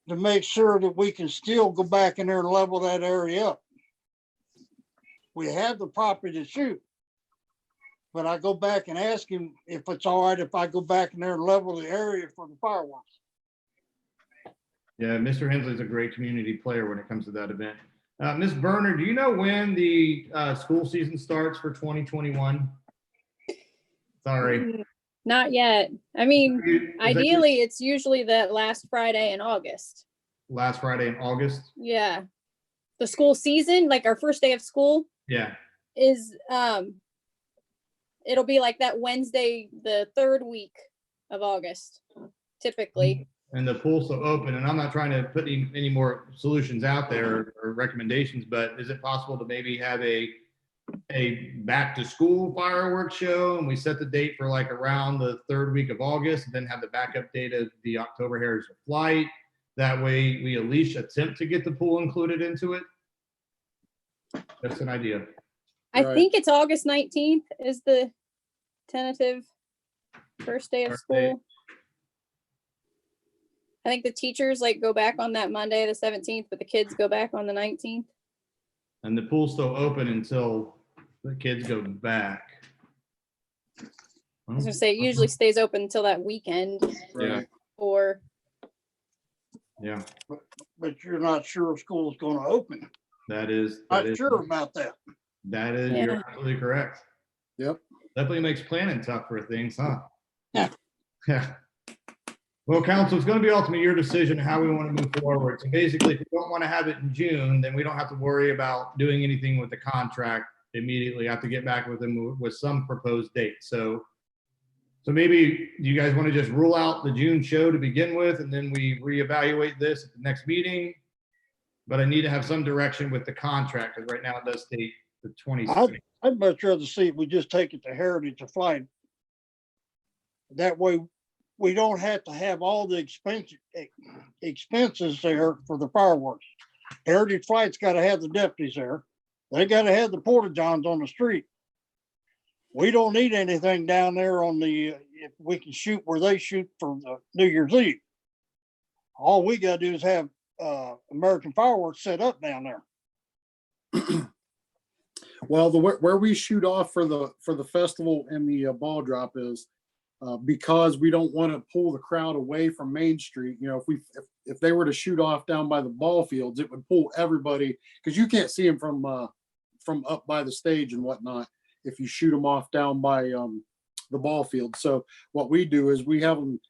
to make sure that we can still go back in there and level that area up. We have the property to shoot. But I go back and ask him if it's all right if I go back in there and level the area for the fireworks. Yeah, Mr. Hensley's a great community player when it comes to that event. Ms. Berner, do you know when the school season starts for 2021? Sorry. Not yet. I mean, Is that ideally, it's usually that last Friday in August. last Friday in August? Yeah. The school season, like our first day of school Yeah. is, it'll be like that Wednesday, the third week of August, typically. And the pool's still open, and I'm not trying to put any more solutions out there or recommendations, but is it possible to maybe have a back to school fireworks show, and we set the date for like around the third week of August, and then have the backup date of the October Heritage Flight? That way we at least attempt to get the pool included into it. That's an idea. I Right. think it's August 19th is the tentative first day of First day. school. I think the teachers like go back on that Monday, the 17th, but the kids go back on the 19th. And the pool's still open until the kids go back. I was gonna say, it usually stays open until that weekend Yeah, or, yeah, But you're not sure if school's gonna open. that is. Not sure about that. That is, Yeah. you're absolutely correct. Yep. Definitely makes planning tough for things, huh? Yeah. Yeah. Well, council, it's gonna be ultimately your decision how we want to move forward. So basically, if we don't want to have it in June, then we don't have to worry about doing anything with the contract immediately. I have to get back with them with some proposed date. So maybe you guys want to just rule out the June show to begin with, and then we reevaluate this at the next meeting? But I need to have some direction with the contract, because right now it does state the 26th. I'd much rather see if we just take it to Heritage of Flight. That way, we don't have to have all the expenses there for the fireworks. Heritage Flight's gotta have the deputies there. They gotta have the porta johns on the street. We don't need anything down there on the, if we can shoot where they shoot for the New Year's Eve. All we gotta do is have American fireworks set up down there. Well, where we shoot off for the festival and the ball drop is because we don't want to pull the crowd away from Main Street. You know, if they were to shoot off down by the ball fields, it would pull everybody, because you can't see them from up by the stage and whatnot if you shoot them off down by the ball field. So what we do is we have them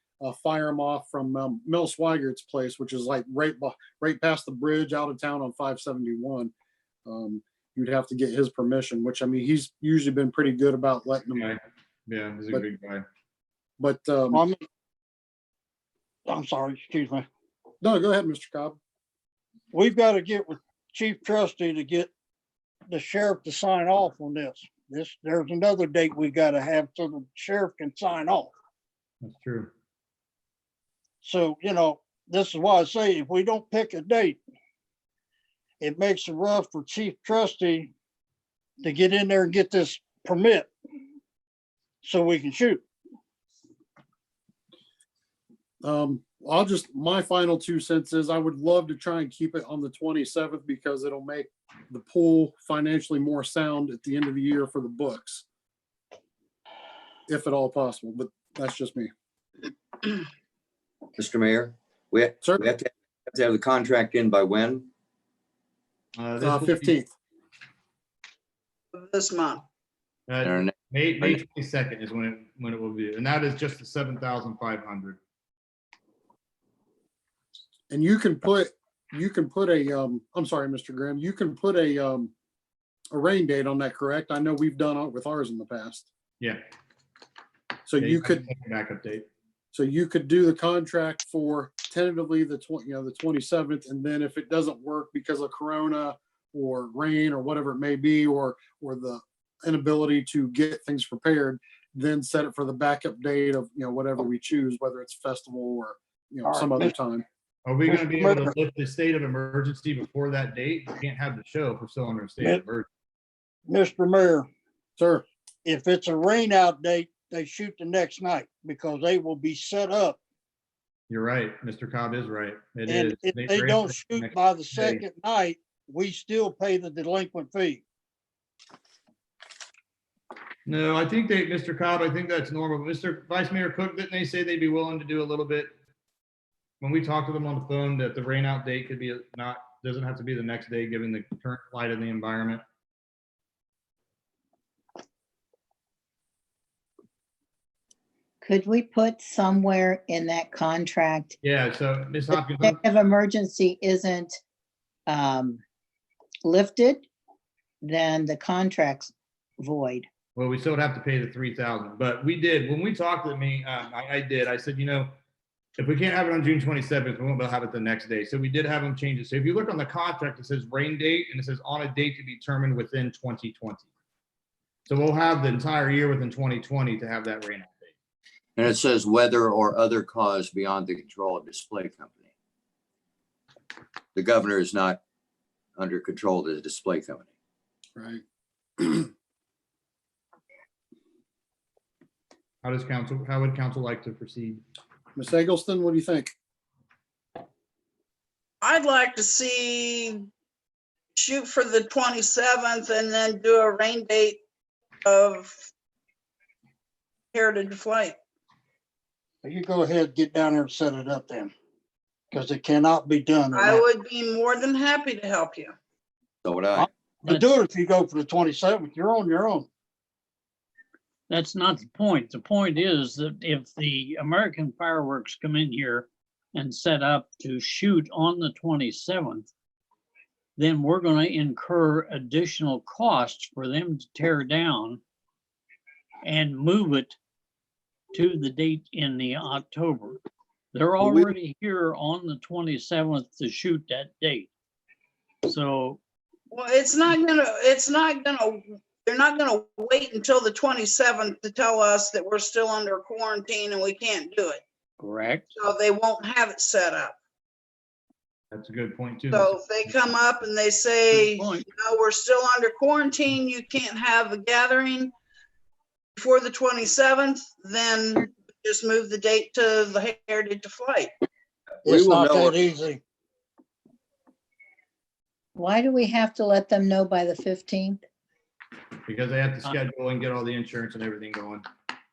fire them off from Mel Swigert's place, which is like right past the bridge out of town on 571. You'd have to get his permission, which, I mean, he's usually been pretty good about letting them. Okay. Yeah, he's a But- good guy. But I'm sorry, excuse me. no, go ahead, Mr. Cobb. We've got to get with Chief Trustee to get the sheriff to sign off on this. There's another date we got to have so the sheriff can sign off. That's true. So, you know, this is why I say if we don't pick a date, it makes it rough for Chief Trustee to get in there and get this permit so we can shoot. My final 2 cents is I would love to try and keep it on the 27th because it'll make the pool financially more sound at the end of the year for the books. If at all possible, but that's just me. Mr. Mayor, we have Sir? we have to have the contract in by when? This will be, 15th. This month. May 22nd is when it will be, and that is just the 7,500. And you can put a, I'm sorry, Mr. Graham, you can put a rain date on that, correct? I know we've done it with ours in the past. Yeah. So Yeah, you have could, to take a backup date. so you could do the contract for tentatively the 27th, and then if it doesn't work because of Corona or rain or whatever it may be, or the inability to get things prepared, then set it for the backup date of, whatever we choose, whether it's festival or, some other time. Are we going to be able to lift the state of emergency before that date? We can't have the show if we're still under a state of emergency. Mr. Mayor, Sir, if it's a rain out date, they shoot the next night because they will be set up. You're right. Mr. Cobb is right. It And is. if they don't shoot by the second night, we still pay the delinquent fee. No, I think Mr. Cobb, I think that's normal. Mr. Vice Mayor Cook, didn't they say they'd be willing to do a little bit? When we talked to them on the phone, that the rain out date could be doesn't have to be the next day, given the current light of the environment. Could we put somewhere in that contract, Yeah, so Ms. the Hopkins, state of emergency isn't lifted, then the contract's void. well, we still would have to pay the 3,000, but we did, when we talked to me, I said, if we can't have it on June 27th, we won't be able to have it the next day. So we did have them change it. So if you look on the contract, it says rain date and it says on a date to be determined within 2020. So we'll have the entire year within 2020 to have that rain out date. And it says weather or other cause beyond the control of display company. The governor is not under control of the display company. right? How would council like to proceed? Ms. Eggleston, what do you think? I'd like to see shoot for the 27th and then do a rain date of Heritage Flight. You go ahead, get down there and set it up then. Because it cannot be done. I would be more than happy to help you. So would I. To do it if you go for the 27th, you're on your own. That's not the point. The point is that if the American fireworks come in here and set up to shoot on the 27th, then we're going to incur additional costs for them to tear down and move it to the date in the October. They're already here on the 27th to shoot that date. So Well, they're not gonna wait until the 27th to tell us that we're still under quarantine and we can't do it. correct. So they won't have it set up. That's a good point too. So if they come up and they say, Good point. no, we're still under quarantine, you can't have a gathering before the 27th, then just move the date to the Heritage Flight. We It's will not know that easy. Why do we have to let them know by the 15th? Because they have to schedule and get all the insurance and everything going.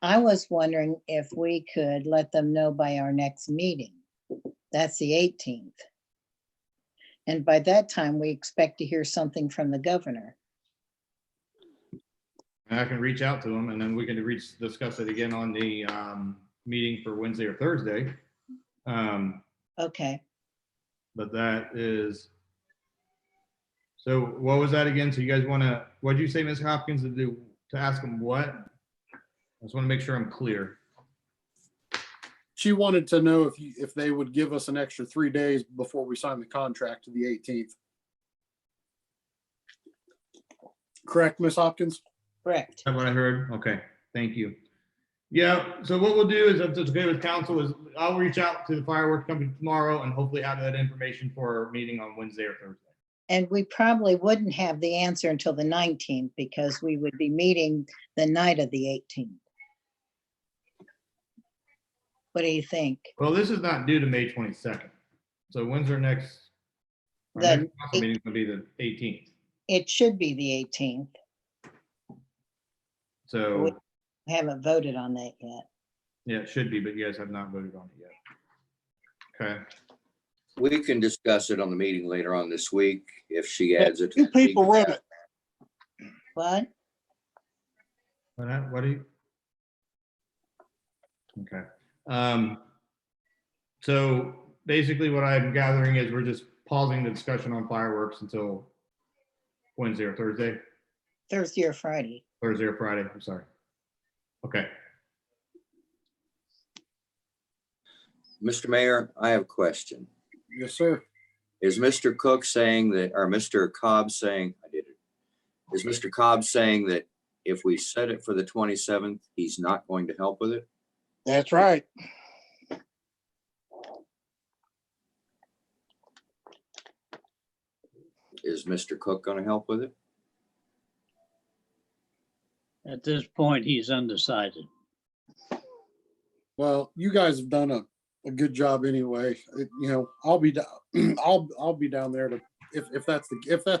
I was wondering if we could let them know by our next meeting. That's the 18th. And by that time, we expect to hear something from the governor. And I can reach out to them and then we can discuss it again on the meeting for Wednesday or Thursday. Okay, But that is, so what was that again? So you guys want to, what did you say, Ms. Hopkins, to ask them what? I just want to make sure I'm clear. She wanted to know if they would give us an extra 3 days before we sign the contract to the 18th. Correct, Ms. Hopkins? correct. Is that what I heard? Okay, thank you. Yeah, so what we'll do is, if it's okay with council, is I'll reach out to the fireworks company tomorrow and hopefully have that information for our meeting on Wednesday or Thursday. And we probably wouldn't have the answer until the 19th because we would be meeting the night of the 18th. What do you think? Well, this is not due to May 22nd. So when's our next? Our The next council meeting is gonna be the 18th. It should be the 18th. So, I haven't voted on that yet. yeah, it should be, but you guys have not voted on it yet. Okay. We can discuss it on the meeting later on this week if she adds it. to Two the meeting. people run it. What? What do you? Okay. So basically what I'm gathering is we're just pausing the discussion on fireworks until Wednesday or Thursday, Thursday or Friday? Thursday or Friday, I'm sorry. Okay. Mr. Mayor, I have a question. Yes, sir. Is Mr. Cook saying that, or Mr. Cobb saying, I did it. Is Mr. Cobb saying that if we set it for the 27th, he's not going to help with it? That's right. Is Mr. Cook going to help with it? At this point, he's undecided. Well, you guys have done a good job anyway. You know, I'll be down, I'll be down there to, if that's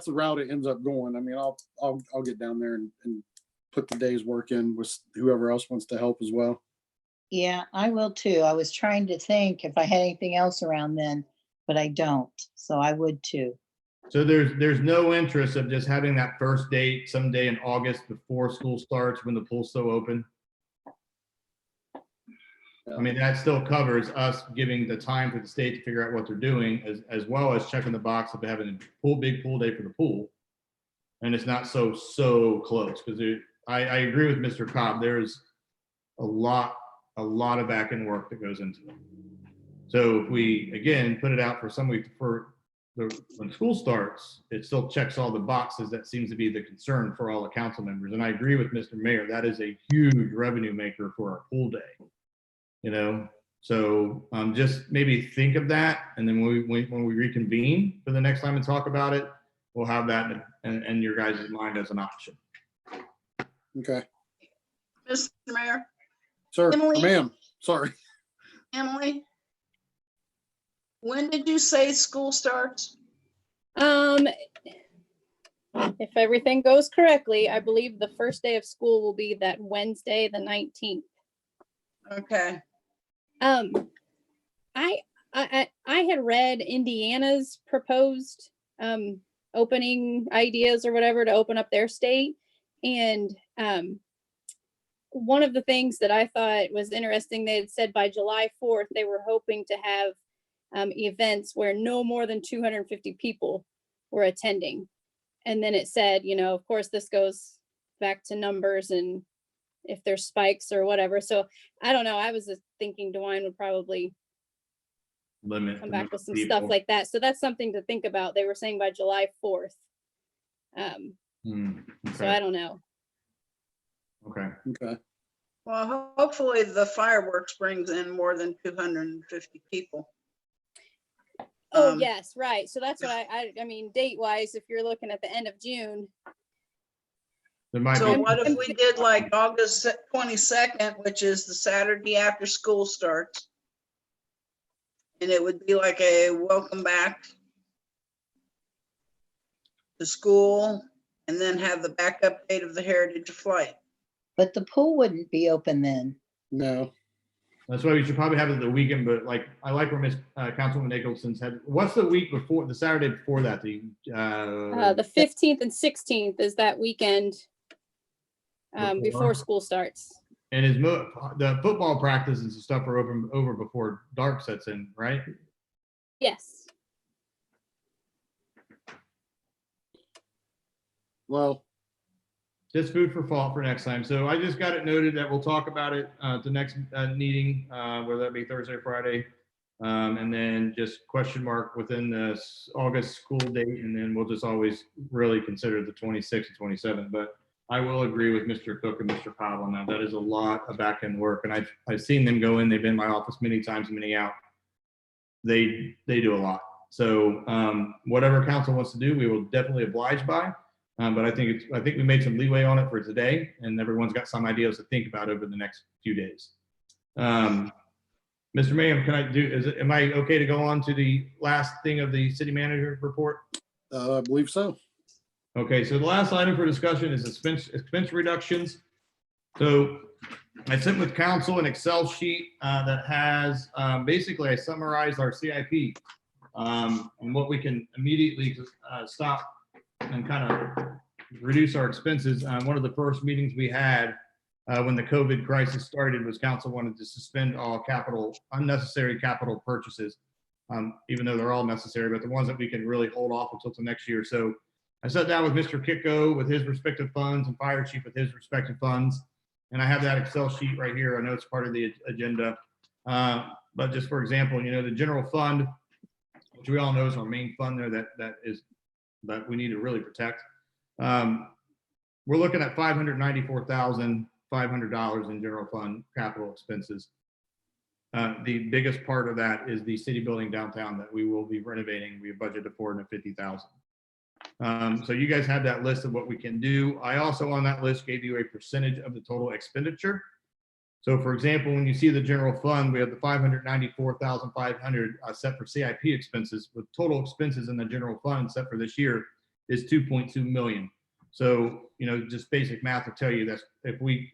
the route it ends up going. I mean, I'll get down there and put the day's work in with whoever else wants to help as well. Yeah, I will too. I was trying to think if I had anything else around then, but I don't. So I would too. So there's no interest of just having that first date someday in August before school starts when the pool's still open. I mean, that still covers us giving the time for the state to figure out what they're doing, as well as checking the box of having a big pool day for the pool. And it's not so close, because I agree with Mr. Cobb. There's a lot of back end work that goes into it. So if we, again, put it out for some week when school starts, it still checks all the boxes. That seems to be the concern for all the council members. And I agree with Mr. Mayor, that is a huge revenue maker for our pool day. You know, so just maybe think of that. And then when we reconvene for the next time and talk about it, we'll have that in your guys' mind as an option. Okay. Mr. Mayor, Sir, Emily? ma'am, sorry. Emily, when did you say school starts? If everything goes correctly, I believe the first day of school will be that Wednesday, the 19th. Okay. I had read Indiana's proposed opening ideas or whatever to open up their state. And one of the things that I thought was interesting, they had said by July 4th, they were hoping to have events where no more than 250 people were attending. And then it said, you know, of course, this goes back to numbers and if there's spikes or whatever. So I don't know. I was just thinking DeWine would probably Limit come the back number with of some people. stuff like that. So that's something to think about. They were saying by July 4th. So I Okay. don't know. Okay. Okay. Well, hopefully the fireworks brings in more than 250 people. Oh, Um, yes, right. So that's what I mean, date wise, if you're looking at the end of June, There might So be. what if we did like August 22nd, which is the Saturday after school starts? And it would be like a welcome back to school and then have the backup date of the Heritage Flight. But the pool wouldn't be open then. No. That's why we should probably have it the weekend, but like, I like where Miss Councilwoman Nicholson said, what's the week before, the Saturday before that, the 15th and 16th is that weekend Before? before school starts. and the football practices and stuff are over before dark sets in, right? Yes. Well, Just food for thought for next time. So I just got it noted that we'll talk about it at the next meeting, whether that be Thursday or Friday. And then just question mark within the August school date, and then we'll just always really consider the 26th and 27th. But I will agree with Mr. Cook and Mr. Powell on that. That is a lot of back end work, and I've seen them go in. They've been in my office many times, many out. They do a lot. So whatever council wants to do, we will definitely oblige by. But I think we made some leeway on it for today, and everyone's got some ideas to think about over the next few days. Mr. Mayhem, am I okay to go on to the last thing of the city manager report? I believe so. Okay, so the last item for discussion is expense reductions. So I sent with council an Excel sheet that has, basically I summarized our CIP and what we can immediately stop and kind of reduce our expenses. One of the first meetings we had when the COVID crisis started was council wanted to suspend all unnecessary capital purchases, even though they're all necessary, but the ones that we can really hold off until the next year. So I sat down with Mr. Kiko with his respective funds and fire chief with his respective funds. And I have that Excel sheet right here. I know it's part of the agenda. But just for example, the general fund, which we all know is our main fund there that we need to really protect. We're looking at $594,500 in general fund capital expenses. The biggest part of that is the city building downtown that we will be renovating. We have budgeted $450,000. So you guys have that list of what we can do. I also on that list gave you a percentage of the total expenditure. So for example, when you see the general fund, we have the $594,500 set for CIP expenses, with total expenses in the general fund set for this year is $2.2 million. So, just basic math will tell you that if we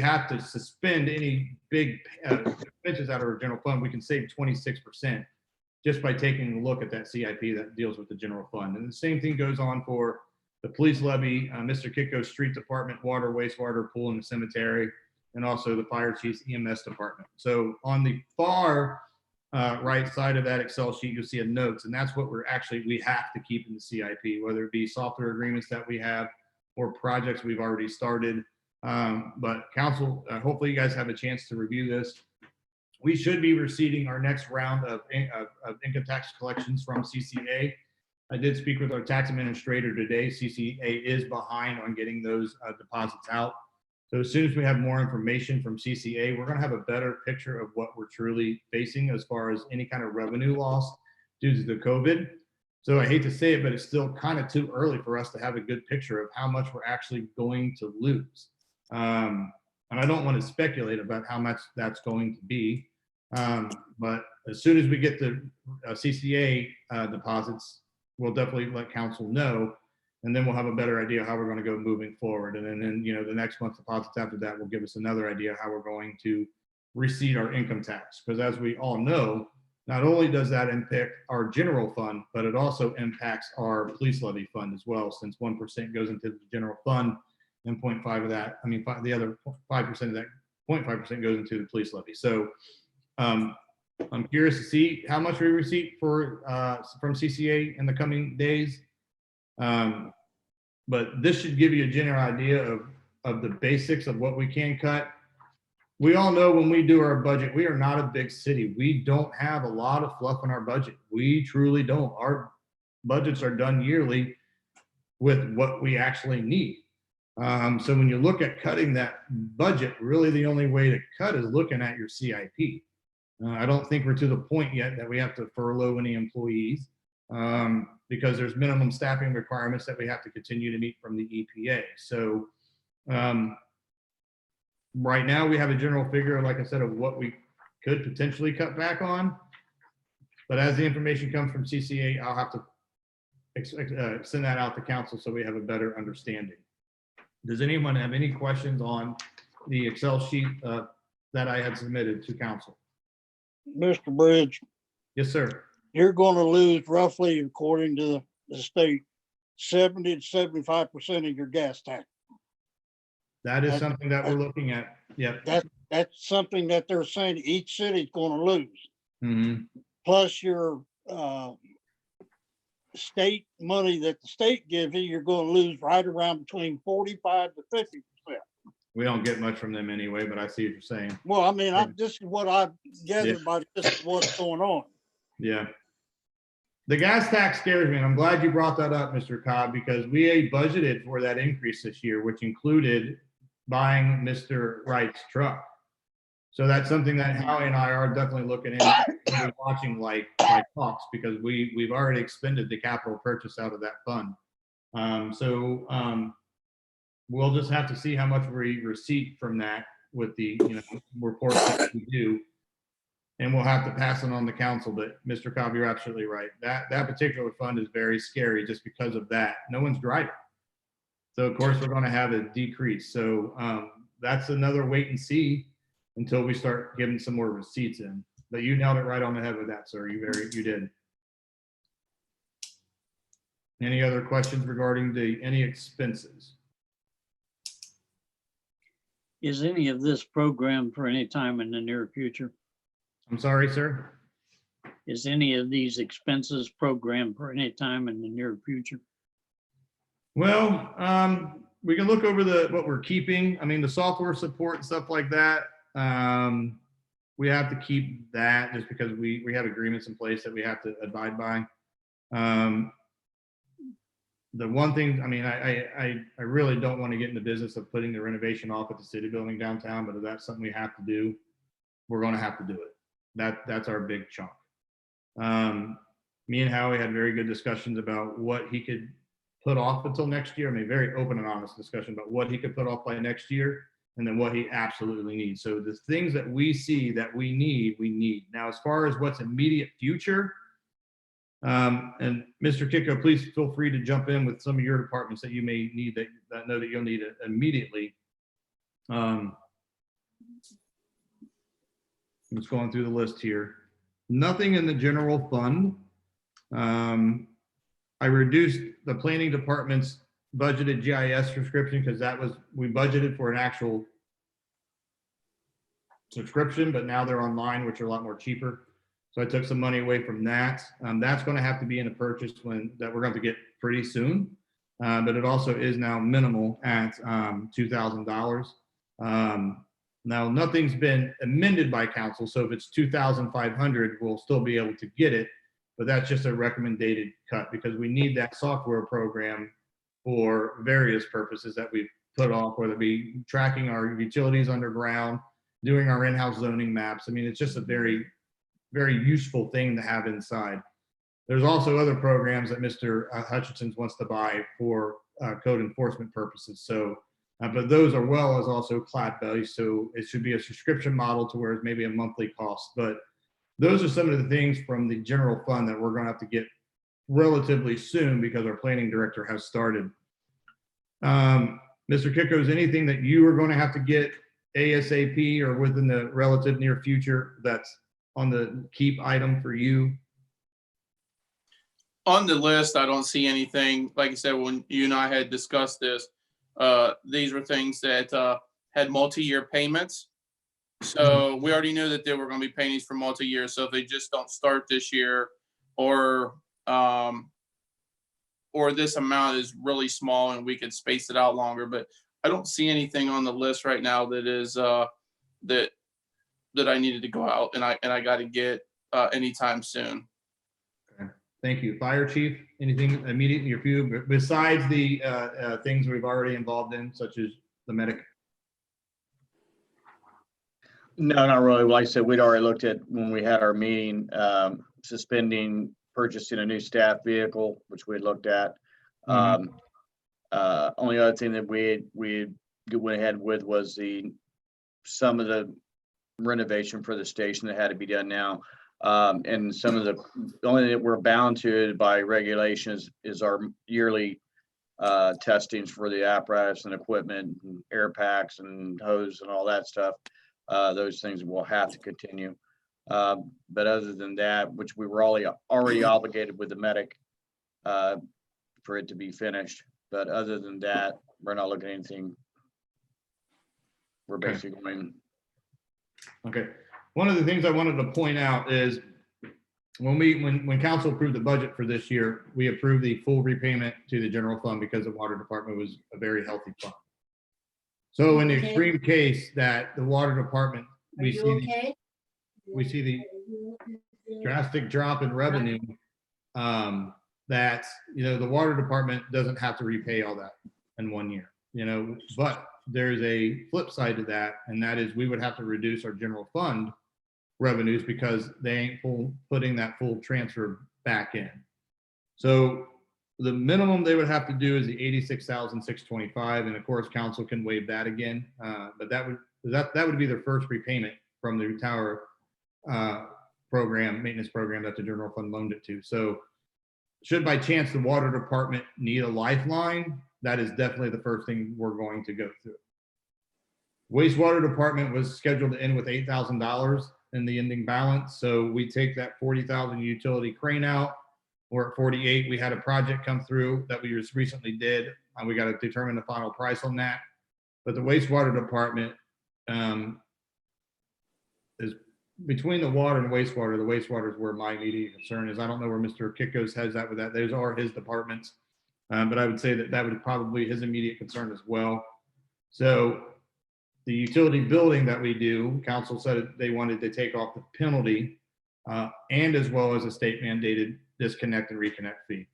have to suspend any big expenses out of our general fund, we can save 26% just by taking a look at that CIP that deals with the general fund. And the same thing goes on for the police levy, Mr. Kiko's street department, water, wastewater, pool, and the cemetery, and also the fire chief's EMS department. So on the far right side of that Excel sheet, you'll see a notes, and that's what we have to keep in the CIP, whether it be software agreements that we have or projects we've already started. But council, hopefully you guys have a chance to review this. We should be receiving our next round of income tax collections from CCA. I did speak with our tax administrator today. CCA is behind on getting those deposits out. So as soon as we have more information from CCA, we're going to have a better picture of what we're truly facing as far as any kind of revenue loss due to the COVID. So I hate to say it, but it's still kind of too early for us to have a good picture of how much we're actually going to lose. And I don't want to speculate about how much that's going to be. But as soon as we get the CCA deposits, we'll definitely let council know, and then we'll have a better idea how we're going to go moving forward. And then the next month's deposits after that will give us another idea how we're going to receipt our income tax. Because as we all know, not only does that impact our general fund, but it also impacts our police levy fund as well, since 1% goes into the general fund and 0.5 of that, the other 5% of that 0.5% goes into the police levy. So I'm curious to see how much we receive from CCA in the coming days. But this should give you a general idea of the basics of what we can cut. We all know when we do our budget, we are not a big city. We don't have a lot of fluff in our budget. We truly don't. Our budgets are done yearly with what we actually need. So when you look at cutting that budget, really the only way to cut is looking at your CIP. I don't think we're to the point yet that we have to furlough any employees because there's minimum staffing requirements that we have to continue to meet from the EPA. So right now we have a general figure, like I said, of what we could potentially cut back on. But as the information comes from CCA, I'll have to send that out to council so we have a better understanding. Does anyone have any questions on the Excel sheet that I had submitted to council? Mr. Bridge, Yes, sir. you're going to lose roughly, according to the state, 70 to 75% of your gas tax. That is something that we're looking at. Yep. That's something that they're saying each city's going to lose. Mhm. Plus your state money that the state gives you, you're going to lose right around between 45 to 50%. We don't get much from them anyway, but I see what you're saying. Well, I mean, this is what I've gathered by just what's going on. Yeah. The gas tax scares me, and I'm glad you brought that up, Mr. Cobb, because we budgeted for that increase this year, which included buying Mr. Wright's truck. So that's something that Howie and I are definitely looking at and watching like hawks, because we've already expended the capital purchase out of that fund. We'll just have to see how much we receipt from that with the reports that we do. and we'll have to pass it on to council, but Mr. Cobb, you're absolutely right. That particular fund is very scary just because of that. No one's driving. So of course, we're going to have a decrease. So that's another wait and see until we start getting some more receipts in. But you nailed it right on the head with that, sir. You did. Any other questions regarding any expenses? Is any of this programmed for any time in the near future? I'm sorry, sir. Is any of these expenses programmed for any time in the near future? Well, we can look over what we're keeping. I mean, the software support and stuff like that. We have to keep that just because we have agreements in place that we have to abide by. The one thing, I mean, I really don't want to get in the business of putting the renovation off at the city building downtown, but if that's something we have to do, we're going to have to do it. That's our big chunk. Me and Howie had very good discussions about what he could put off until next year. I mean, very open and honest discussion about what he could put off by next year and then what he absolutely needs. So the things that we see that we need. Now, as far as what's immediate future, and Mr. Kiko, please feel free to jump in with some of your departments that you may need that know that you'll need it immediately. I'm just going through the list here. Nothing in the general fund. I reduced the planning department's budgeted GIS subscription because we budgeted for an actual subscription, but now they're online, which are a lot more cheaper. So I took some money away from that. That's going to have to be in a purchase that we're going to get pretty soon. But it also is now minimal at $2,000. Now nothing's been amended by council. So if it's 2,500, we'll still be able to get it, but that's just a recommended cut because we need that software program for various purposes that we've put off, whether it be tracking our utilities underground, doing our in-house zoning maps. I mean, it's just a very, very useful thing to have inside. There's also other programs that Mr. Hutchinson wants to buy for code enforcement purposes. So, but those are well as also cloud based. So it should be a subscription model to where it's maybe a monthly cost. But those are some of the things from the general fund that we're going to have to get relatively soon because our planning director has started. Mr. Kiko, is anything that you are going to have to get ASAP or within the relative near future that's on the keep item for you? On the list, I don't see anything. Like I said, when you and I had discussed this, these were things that had multi-year payments. So we already knew that they were going to be paying these for multi-year. So if they just don't start this year, or this amount is really small and we could space it out longer, but I don't see anything on the list right now that is that I needed to go out and I got to get anytime soon. Okay. Thank you. Fire chief, anything immediate in your view besides the things we've already involved in, such as the medic? No, not really. Like I said, we'd already looked at when we had our meeting, suspending purchasing a new staff vehicle, which we had looked at. Only other thing that we went ahead with was some of the renovation for the station that had to be done now. And some of the only thing that we're bound to by regulations is our yearly testings for the apparatus and equipment, and air packs and hose and all that stuff. Those things will have to continue. But other than that, which we were already obligated with the medic for it to be finished. But other than that, we're not looking at anything. We're basically going. Okay. One of the things I wanted to point out is when council approved the budget for this year, we approved the full repayment to the general fund because the water department was a very healthy fund. So in the extreme case that the water department, we see the drastic drop in revenue, that, the water department doesn't have to repay all that in 1 year, but there's a flip side to that. And that is we would have to reduce our general fund revenues because they ain't putting that full transfer back in. So the minimum they would have to do is the $86,625, and of course council can waive that again. But that would be their first repayment from the tower maintenance program that the general fund loaned it to. So should by chance the water department need a lifeline, that is definitely the first thing we're going to go through. Wastewater department was scheduled to end with $8,000 in the ending balance. So we take that 40,000 utility crane out. We're at 48. We had a project come through that we just recently did. We got to determine the final price on that. But the wastewater department is between the water and wastewater. The wastewater is where my immediate concern is. I don't know where Mr. Kikos has that with that. Those are his departments. But I would say that that would probably his immediate concern as well. So the utility building that we do, council said they wanted to take off the penalty and as well as a state mandated disconnect and reconnect fee.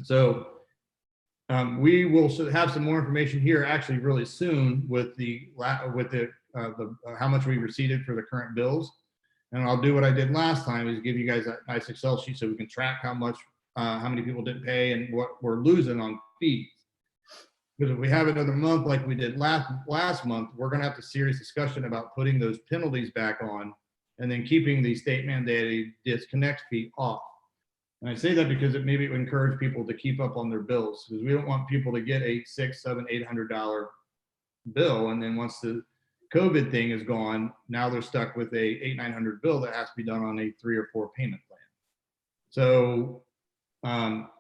So we will have some more information here actually really soon with how much we received for the current bills. And I'll do what I did last time is give you guys a nice Excel sheet so we can track how many people didn't pay and what we're losing on fees. Because if we have another month like we did last month, we're going to have a serious discussion about putting those penalties back on and then keeping the state mandated disconnect fee off. And I say that because it maybe would encourage people to keep up on their bills, because we don't want people to get a $600, $700, $800 bill. And then once the COVID thing is gone, now they're stuck with a $800, $900 bill that has to be done on a 3 or 4 payment plan. So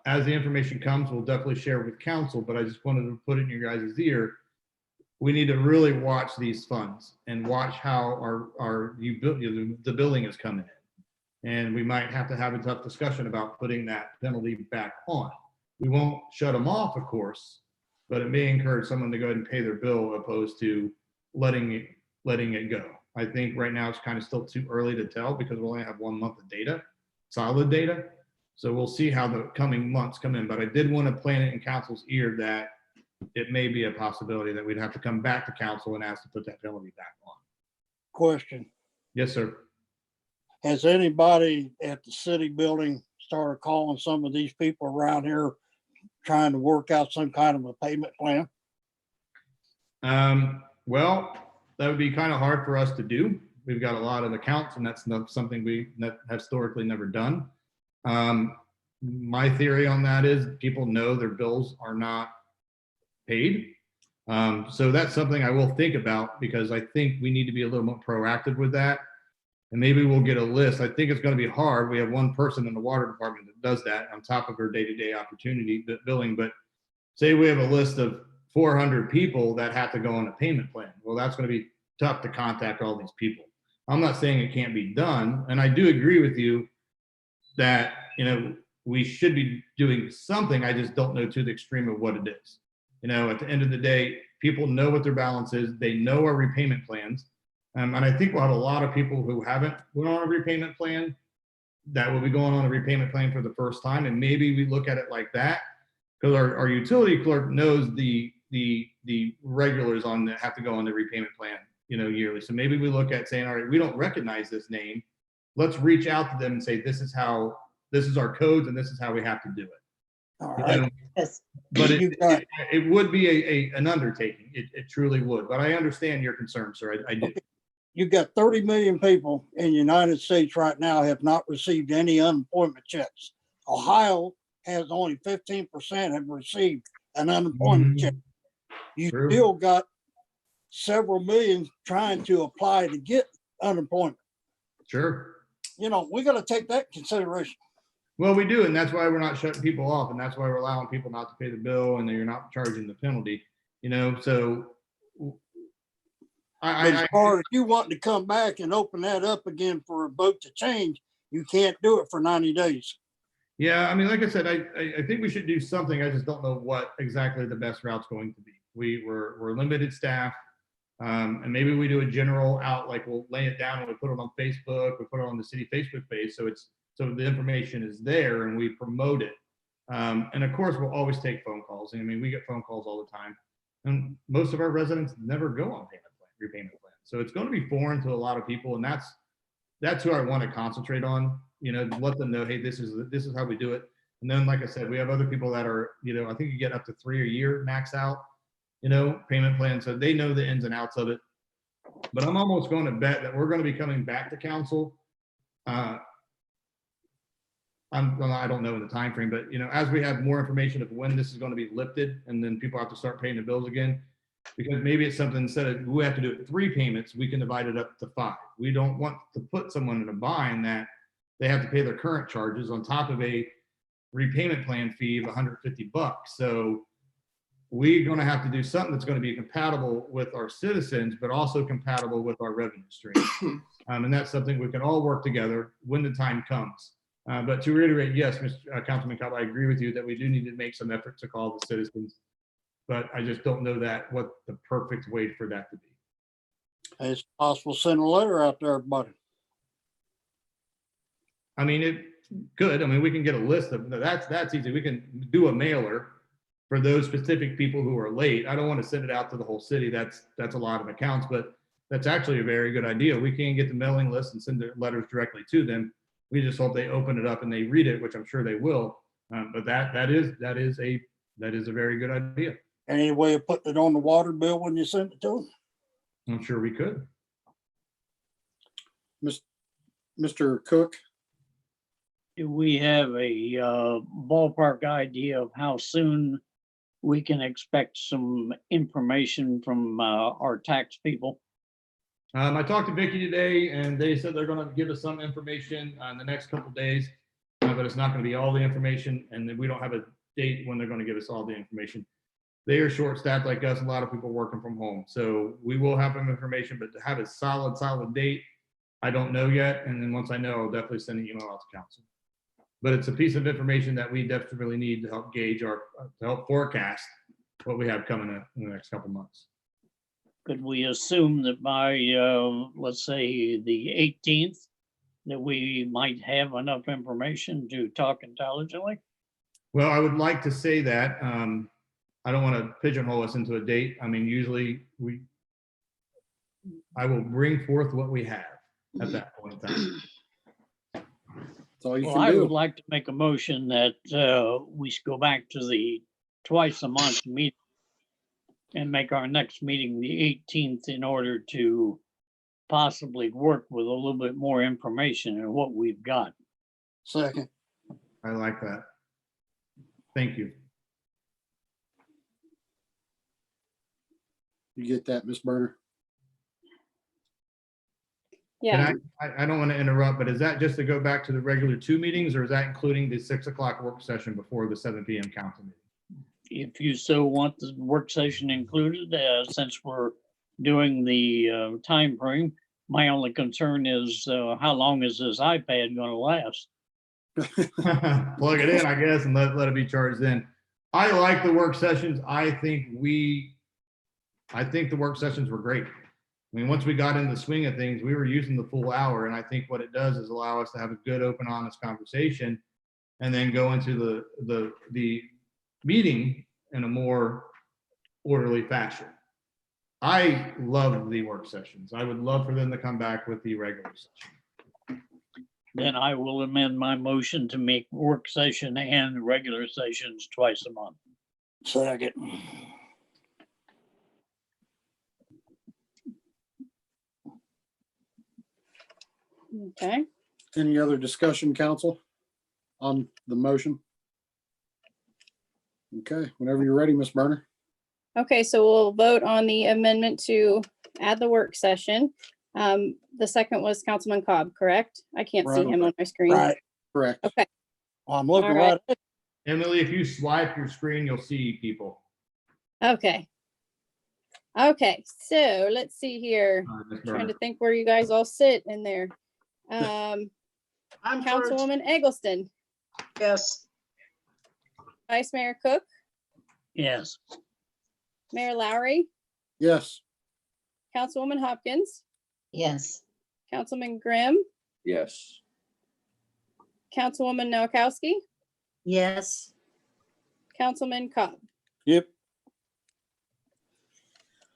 as the information comes, we'll definitely share with council, but I just wanted to put it in your guys' ear. We need to really watch these funds and watch how the billing is coming in. And we might have to have a tough discussion about putting that penalty back on. We won't shut them off, of course, but it may encourage someone to go ahead and pay their bill opposed to letting it go. I think right now it's kind of still too early to tell because we only have 1 month of data, solid data. So we'll see how the coming months come in, but I did want to plant it in council's ear that it may be a possibility that we'd have to come back to council and ask to put that penalty back on. Question. Yes, sir. Has anybody at the city building started calling some of these people around here trying to work out some kind of a payment plan? Well, that would be kind of hard for us to do. We've got a lot of accounts and that's not something we have historically never done. My theory on that is people know their bills are not paid. So that's something I will think about because I think we need to be a little more proactive with that. And maybe we'll get a list. I think it's going to be hard. We have one person in the water department that does that on top of her day-to-day opportunity billing. But say we have a list of 400 people that have to go on a payment plan. Well, that's going to be tough to contact all these people. I'm not saying it can't be done. And I do agree with you that, we should be doing something. I just don't know to the extreme of what it is. At the end of the day, people know what their balance is. They know our repayment plans. And I think we'll have a lot of people who haven't went on a repayment plan that will be going on a repayment plan for the first time. And maybe we look at it like that because our utility clerk knows the regulars that have to go on the repayment plan, yearly. So maybe we look at saying, all right, we don't recognize this name. Let's reach out to them and say, this is our codes and this is how we have to do it. All right. Yes. But it would be an undertaking. It truly would. But I understand your concern, sir. I do. You've got 30 million people in the United States right now have not received any unemployment checks. Ohio has only 15% have received an unemployment check. You True. still got several million trying to apply to get unemployment. Sure. We got to take that consideration. Well, we do, and that's why we're not shutting people off, and that's why we're allowing people not to pay the bill, and you're not charging the penalty. So As far as you wanting to come back and open that up again for a vote to change, you can't do it for 90 days. Yeah, I mean, like I said, I think we should do something. I just don't know what exactly the best route's going to be. We're limited staff, and maybe we do a general out, like we'll lay it down and we put it on Facebook, we put it on the city Facebook page, so the information is there and we promote it. And of course, we'll always take phone calls. I mean, we get phone calls all the time, and most of our residents never go on repayment plan. So it's going to be foreign to a lot of people, and that's who I want to concentrate on. Let them know, hey, this is how we do it. And then, like I said, we have other people that are, I think you get up to 3 a year max out, payment plan, so they know the ins and outs of it. But I'm almost going to bet that we're going to be coming back to council. Well, I don't know in the time frame, but as we have more information of when this is going to be lifted, and then people have to start paying the bills again, because maybe it's something, instead of we have to do it 3 payments, we can divide it up to 5. We don't want to put someone in a bind that they have to pay their current charges on top of a repayment plan fee of $150. So we're going to have to do something that's going to be compatible with our citizens, but also compatible with our revenue stream. And that's something we can all work together when the time comes. But to reiterate, yes, Mr. Councilman Cobb, I agree with you that we do need to make some effort to call the citizens. But I just don't know what the perfect way for that to be. It's possible to send a letter out to everybody. I mean, it could. I mean, we can get a list of that's easy. We can do a mailer for those specific people who are late. I don't want to send it out to the whole city. That's a lot of accounts, but that's actually a very good idea. We can get the mailing list and send the letters directly to them. We just hope they open it up and they read it, which I'm sure they will. But that is a very good idea. Any way of putting it on the water bill when you send it to them? I'm sure we could. Mr. Cook, Do we have a ballpark idea of how soon we can expect some information from our tax people? I talked to Vicky today, and they said they're going to give us some information in the next couple of days, but it's not going to be all the information, and then we don't have a date when they're going to give us all the information. They are short-staffed like us. A lot of people working from home, so we will have some information, but to have a solid date, I don't know yet. And then once I know, I'll definitely send an email out to council. But it's a piece of information that we definitely need to help gauge to help forecast what we have coming up in the next couple of months. Could we assume that by, let's say, the 18th, that we might have enough information to talk intelligently? Well, I would like to say that. I don't want to pigeonhole us into a date. I mean, usually I will bring forth what we have at that point in time. that's all you Well, can I do. would like to make a motion that we should go back to the twice a month meeting and make our next meeting the 18th in order to possibly work with a little bit more information in what we've got. Second. I like that. Thank you. You get that, Ms. Berner? Yeah, And I don't want to interrupt, but is that just to go back to the regular 2 meetings, or is that including the 6 o'clock work session before the 7 p.m. council meeting? If you so want the work session included, since we're doing the time frame, my only concern is how long is this iPad going to last? Plug it in, I guess, and let it be charged in. I like the work sessions. I think the work sessions were great. I mean, once we got into the swing of things, we were using the full hour, and I think what it does is allow us to have a good, open, honest conversation, and then go into the meeting in a more orderly fashion. I love the work sessions. I would love for them to come back with the regular session. Then I will amend my motion to make work session and regular sessions twice a month. Second. okay. Any other discussion, council, on the motion? Okay, whenever you're ready, Ms. Berner. Okay, so we'll vote on the amendment to add the work session. The second was Councilman Cobb, correct? I can't see Right. him on my screen. Right. Correct. Okay, Well, I'm looking All right. right at Emily, if you swipe your screen, you'll see people. okay. Okay, so let's see here. Ms. Trying to Berner. think where you guys all sit in there. I'm for it. Councilwoman Eggleston, Yes. Vice Mayor Cook, Yes. Mayor Lowry, Yes, Councilwoman Hopkins, Yes. Councilman Grimm, Yes. Councilwoman Noakowski, Yes. Councilman Cobb. yep,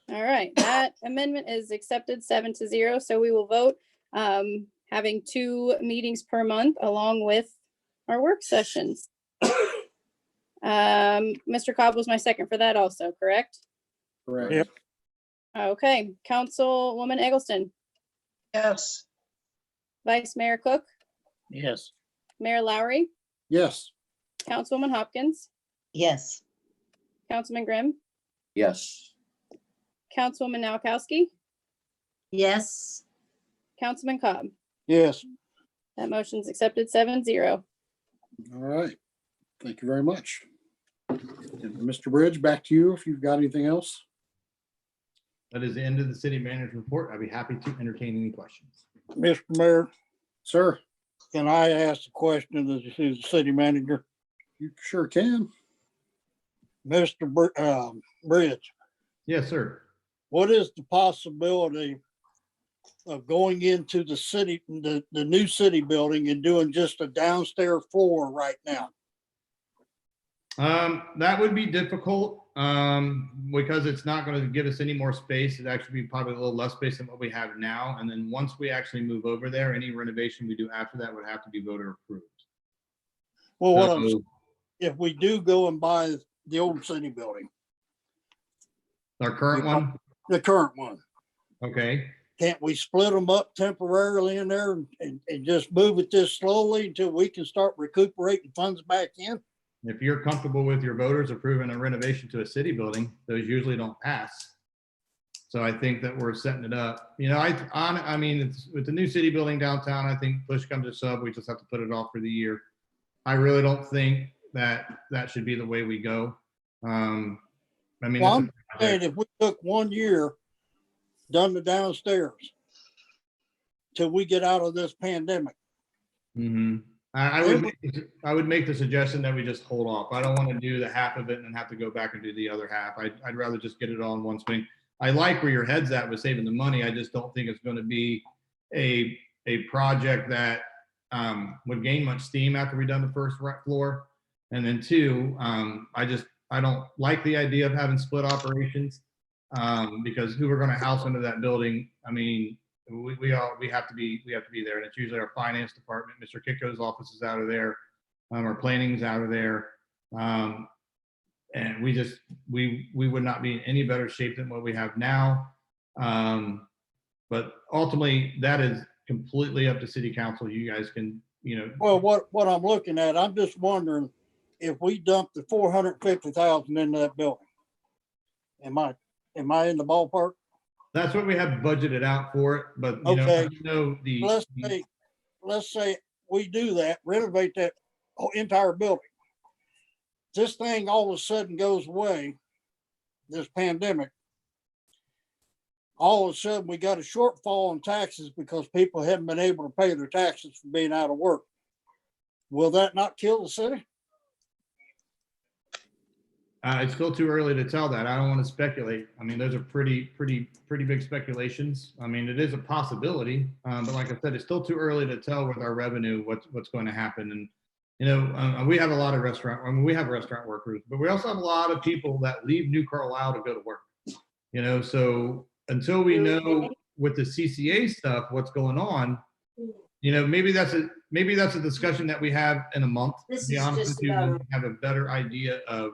All right, that amendment is accepted 7-0, so we will vote having 2 meetings per month along with our work sessions. Mr. Cobb was my second for that also, correct? correct. Yep. Okay, Councilwoman Eggleston, Yes. Vice Mayor Cook, Yes. Mayor Lowry, Yes. Councilwoman Hopkins, Yes. Councilman Grimm, Yes. Councilwoman Noakowski, Yes. Councilman Cobb. Yes. That motion's accepted 7-0. All right. Thank you very much. And Mr. Bridge, back to you if you've got anything else. That is the end of the city manager report. I'd be happy to entertain any questions. Mr. Mayor, Sir, can I ask a question as the city manager? you sure can. Mr. Bridge, Yes, sir. what is the possibility of going into the city, the new city building and doing just a downstairs floor right now? That would be difficult, because it's not gonna give us any more space. It'd actually be probably a little less space than what we have now. And then once we actually move over there, any renovation we do after that would have to be voter approved. Well, what So, if we do go and buy the old city building, our current one, the current one, okay, can't we split them up temporarily in there and just move it this slowly until we can start recuperating funds back in? if you're comfortable with your voters approving a renovation to a city building, those usually don't pass. So I think that we're setting it up. You know, I mean, it's with the new city building downtown, I think push comes to shove, we just have to put it off for the year. I really don't think that that should be the way we go. I mean, Well, it's I'm saying if we took 1 year, done the downstairs till we get out of this pandemic. Mhm. I would make the suggestion that we just hold off. I don't want to do the half of it and then have to go back and do the other half. I'd rather just get it all in one swing. I like where your head's at with saving the money. I just don't think it's going to be a project that would gain much steam after we've done the first floor. And then two, I don't like the idea of having split operations, because who we're going to house under that building, I mean, we have to be there, and it's usually our finance department. Mr. Kiko's office is out of there, our planning's out of there, and we would not be in any better shape than what we have now. But ultimately, that is completely up to city council. You guys can, you know. Well, what I'm looking at, I'm just wondering if we dump the 450,000 into that building. Am I in the ballpark? That's what we have budgeted out for it, but you Okay. know, Let's say we do that, renovate that whole entire building. This thing all of a sudden goes away, this pandemic. All of a sudden, we got a shortfall in taxes because people haven't been able to pay their taxes for being out of work. Will that not kill the city? It's still too early to tell that. I don't want to speculate. I mean, those are pretty big speculations. I mean, it is a possibility, but like I said, it's still too early to tell with our revenue what's going to happen. And you know, we have a lot of we have restaurant workers, but we also have a lot of people that leave New Carlisle to go to work. You know, so until we know with the CCA stuff what's going on, you know, maybe that's a discussion that we have in a month. To be honest with you, when we have a better idea of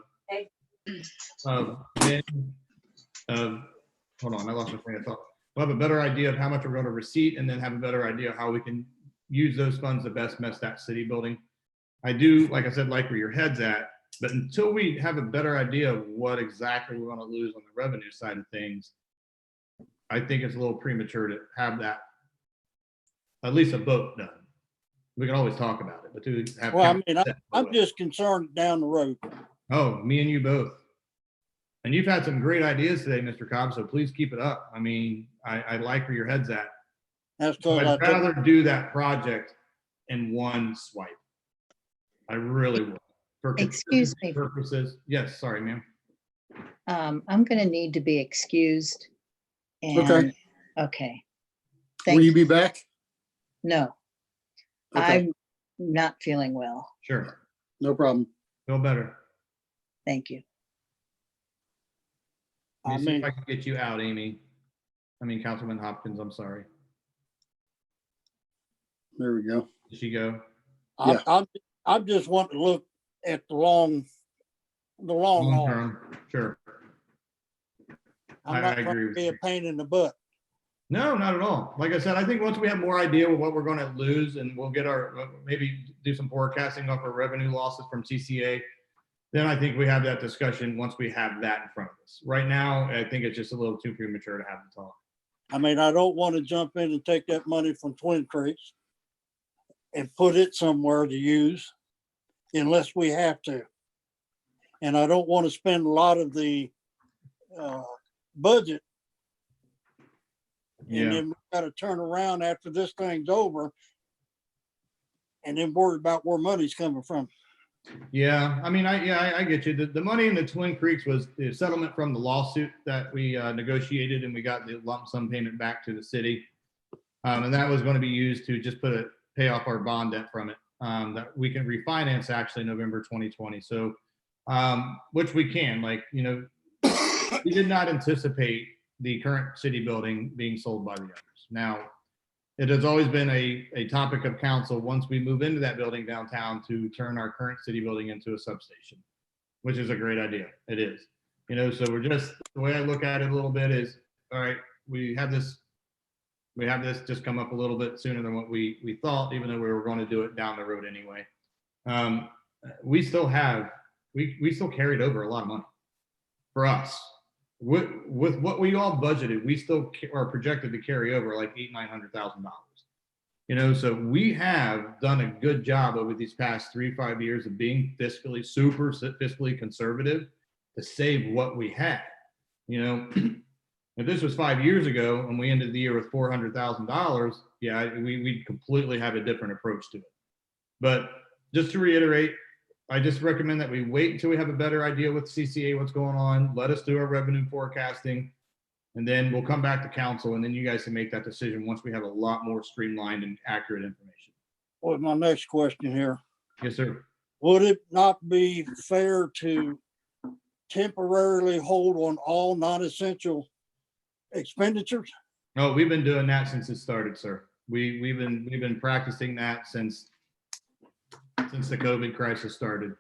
hold on, I lost my train of thought. We'll have a better idea of how much we're going to receipt, and then have a better idea of how we can use those funds to best mess that city building. I do, like I said, like where your head's at, but until we have a better idea of what exactly we're going to lose on the revenue side of things, I think it's a little premature to have that, at least a vote done. We can always talk about it, but to have. Well, I mean, I'm just concerned down the road. Oh, me and you both. And you've had some great ideas today, Mr. Cobb, so please keep it up. I mean, I like where your head's at. That's because I'd rather do that project in one swipe. I really would. For Excuse me. purposes. Yes, sorry, ma'am. I'm gonna need to be excused. Okay. And, okay. Will Thank you you. be back? No, Okay, I'm not feeling well. Sure. no problem. Feel better. Thank you. Let I me see if mean- I can get you out, Amy. I mean, Councilman Hopkins, I'm sorry. There we go. Did she go? I'm just wanting to look at the long Long haul. term, sure. I'm I not agree trying to with be you. a pain in the butt. No, not at all. Like I said, I think once we have more idea of what we're going to lose and we'll get maybe do some forecasting off our revenue losses from CCA, then I think we have that discussion once we have that in front of us. Right now, I think it's just a little too premature to have the talk. I mean, I don't want to jump in and take that money from Twin Creeks and put it somewhere to use unless we have to. And I don't want to spend a lot of the budget. And Yeah. then we got to turn around after this thing's over and then worry about where money's coming from. Yeah, I mean, I get you. The money in the Twin Creeks was the settlement from the lawsuit that we negotiated, and we got the lump sum payment back to the city. And that was going to be used to just pay off our bond debt from it, that we can refinance actually November 2020. So, which we can, we did not anticipate the current city building being sold by the others. Now, it has always been a topic of council once we move into that building downtown to turn our current city building into a substation, which is a great idea. It is, so we're just, the way I look at it a little bit is, all right, we have this just come up a little bit sooner than what we thought, even though we were going to do it down the road anyway. We still carried over a lot of money for us. With what we all budgeted, we still are projected to carry over like $800,000. So we have done a good job over these past 3-5 years of being super fiscally conservative to save what we had. If this was 5 years ago and we ended the year with $400,000, yeah, we'd completely have a different approach to it. But just to reiterate, I just recommend that we wait until we have a better idea with CCA, what's going on. Let us do our revenue forecasting, and then we'll come back to council, and then you guys can make that decision once we have a lot more streamlined and accurate information. Well, my next question here, Yes, sir. would it not be fair to temporarily hold on all non-essential expenditures? No, we've been doing that since it started, sir. We've been practicing that since the COVID crisis started.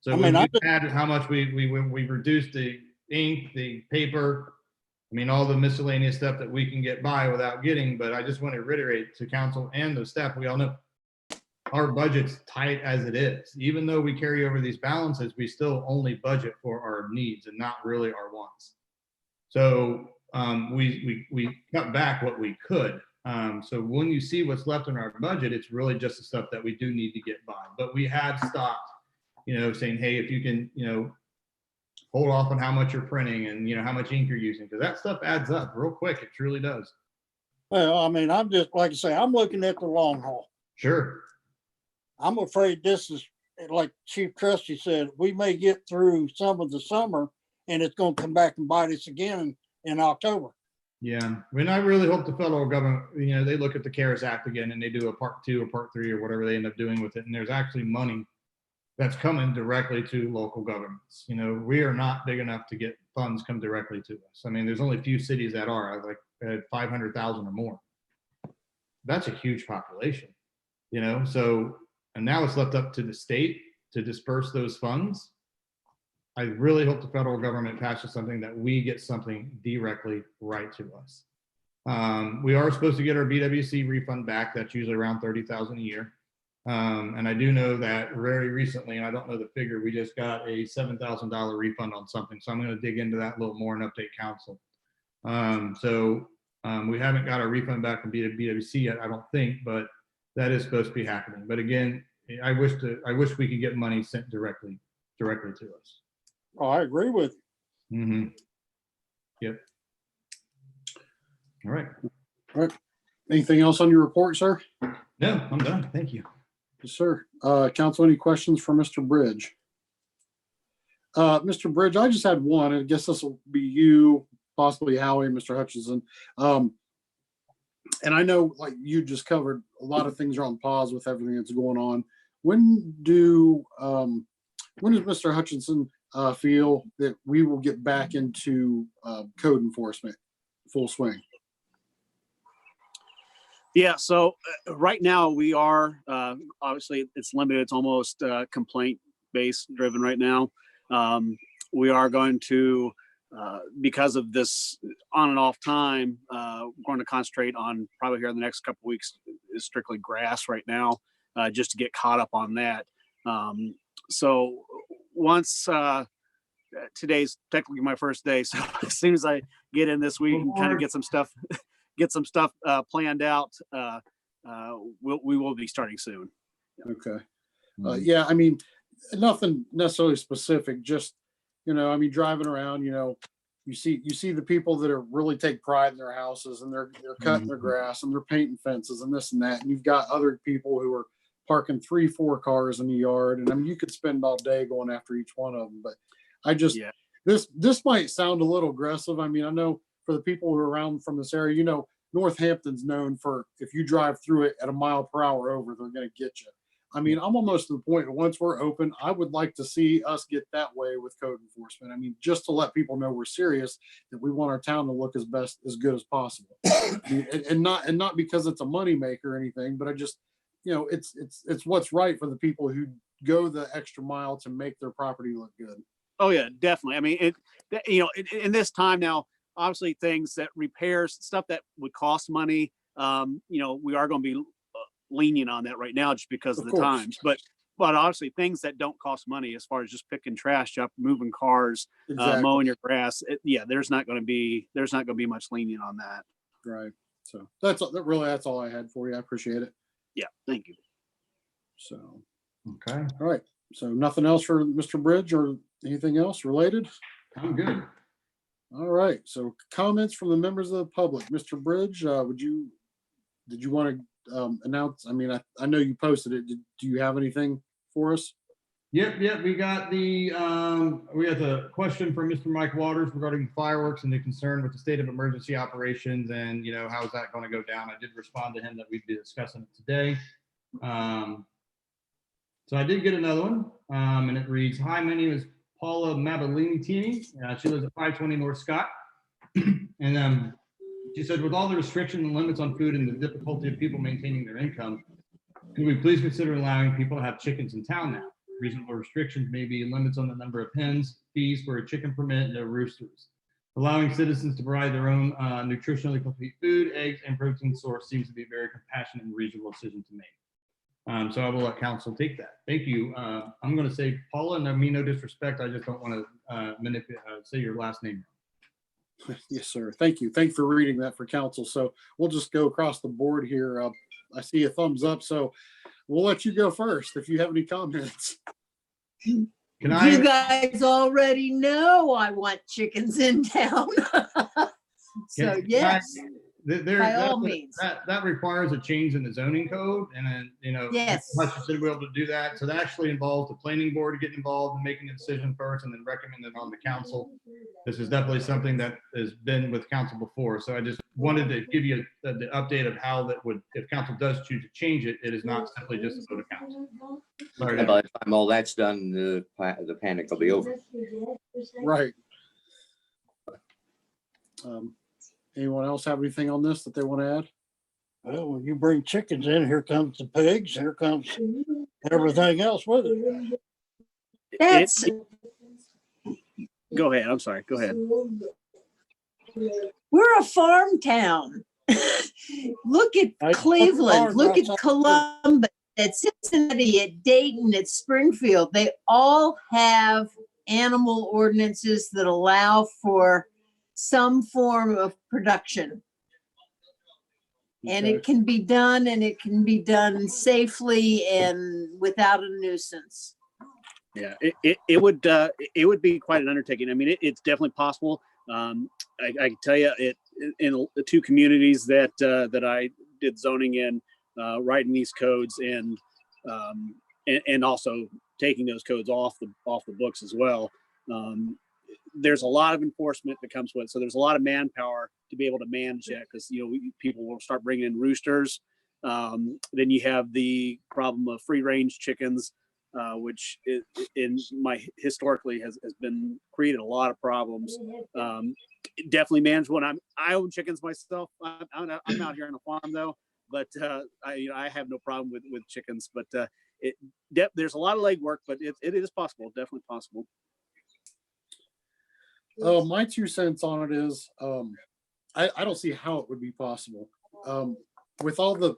So we've had how much we've reduced the ink, the paper, all the miscellaneous stuff that we can get by without getting. But I just want to reiterate to council and the staff, we all know our budget's tight as it is. Even though we carry over these balances, we still only budget for our needs and not really our wants. So we cut back what we could. So when you see what's left in our budget, it's really just the stuff that we do need to get by. But we have stopped, saying, hey, if you can, hold off on how much you're printing and, how much ink you're using, because that stuff adds up real quick. It truly does. Well, I'm just, like I say, I'm looking at the long haul. Sure. I'm afraid this is, like Chief Trustee said, we may get through some of the summer and it's going to come back and bite us again in October. Yeah, I really hope the federal government, they look at the CARES Act again and they do a part 2 or part 3 or whatever they end up doing with it. And there's actually money that's coming directly to local governments. We are not big enough to get funds come directly to us. There's only a few cities that are like 500,000 or more. That's a huge population, so, and now it's left up to the state to disperse those funds. I really hope the federal government passes something that we get something directly right to us. We are supposed to get our BWC refund back. That's usually around $30,000 a year. And I do know that very recently, and I don't know the figure, we just got a $7,000 refund on something. So I'm going to dig into that a little more and update council. We haven't got our refund back from BWC yet, I don't think, but that is supposed to be happening. But again, I wish we could get money sent directly to us. Oh, I agree with you. Mm-hmm. Yep. All right. All right. Anything else on your report, sir? No, I'm done. Thank you. Yes, sir. Council, any questions for Mr. Bridge? Mr. Bridge, I just had one. I guess this will be you, possibly Howie, Mr. Hutchinson. And I know, like you just covered, a lot of things are on pause with everything that's going on. When does Mr. Hutchinson feel that we will get back into code enforcement full swing? Yeah, so right now we are, obviously it's limited, it's almost complaint based driven right now. We are going to because of this on and off time, we're going to concentrate on probably here in the next couple weeks is strictly grass right now, just to get caught up on that. So once today's technically my first day, so as soon as I get in this week and kind of get some stuff planned out, we will be starting soon. Okay. Yeah, I mean, nothing necessarily specific, just, I mean, driving around, you see the people that are really take pride in their houses and they're cutting their grass and they're painting fences and this and that. And you've got other people who are parking 3-4 cars in the yard. And I mean, you could spend all day going after each one of them, but I just, this might sound a little aggressive. I mean, I know for the people who are around from this area, Northampton's known for, if you drive through it at a mile per hour over, they're going to get you. I mean, I'm almost to the point that once we're open, I would like to see us get that way with code enforcement. I mean, just to let people know we're serious, that we want our town to look as good as possible. I mean, and not because it's a moneymaker or anything, but I just, it's what's right for the people who go the extra mile to make their property look good. Oh yeah, definitely. I mean, in this time now, obviously things that repairs, stuff that would cost money, we are going to be lenient on that right now just because of the times, but obviously things that don't cost money, as far as just picking trash up, moving cars, mowing your grass, there's not going to be much lenient on that. Right. So that's all I had for you. I appreciate it. Yeah, thank you. So Okay, all right, so nothing else for Mr. Bridge or anything else related? I'm good. All right, so comments from the members of the public. Mr. Bridge, did you want to announce? I mean, I know you posted it. Do you have anything for us? Yep. We got the question from Mr. Mike Waters regarding fireworks and the concern with the state of emergency operations and, how is that going to go down? I did respond to him that we'd be discussing it today. So I did get another one, and it reads, "Hi, my name is Paula Mabellini-Tini. She lives at 520 North Scott." And she said, "With all the restrictions and limits on food and the difficulty of people maintaining their income, could we please consider allowing people to have chickens in town now? Reasonable restrictions may be limits on the number of hens, fees for a chicken permit, no roosters. Allowing citizens to provide their own nutritionally complete food, eggs, and protein source seems to be a very compassionate and reasonable decision to make." So I will let council take that. Thank you. I'm going to say Paula, and I mean no disrespect. I just don't want to say your last name. Yes, sir. Thank you. Thank you for reading that for council. So we'll just go across the board here. I see a thumbs up, so we'll let you go first if you have any comments. You guys already know I want chickens in town. So yes, by all means. That requires a change in the zoning code, and then Yes. much to be able to do that. So that actually involves the planning board getting involved and making a decision first, and then recommend it on the council. This is definitely something that has been with council before. So I just wanted to give you the update of how that would, if council does choose to change it, it is not simply just a vote of council. Sorry, And by the time all that's done, the panic will be over. Right. Anyone else have anything on this that they want to add? Well, when you bring chickens in, here comes the pigs, here comes everything else with it. That's Go ahead. I'm sorry. Go ahead. We're a farm town. Look at Cleveland, look at Columbus, at Cincinnati, at Dayton, at Springfield. They all have animal ordinances that allow for some form of production. And it can be done, and it can be done safely and without a nuisance. Yeah, it would be quite an undertaking. I mean, it's definitely possible. I can tell you, in the two communities that I did zoning in, writing these codes and also taking those codes off the books as well. There's a lot of enforcement that comes with it. So there's a lot of manpower to be able to manage that, because people will start bringing in roosters. Then you have the problem of free range chickens, which historically has been created a lot of problems. Definitely manage one. I own chickens myself. I'm out here on a farm though, but I have no problem with chickens. But there's a lot of legwork, but it is possible. Definitely possible. My 2 cents on it is, I don't see how it would be possible. With all the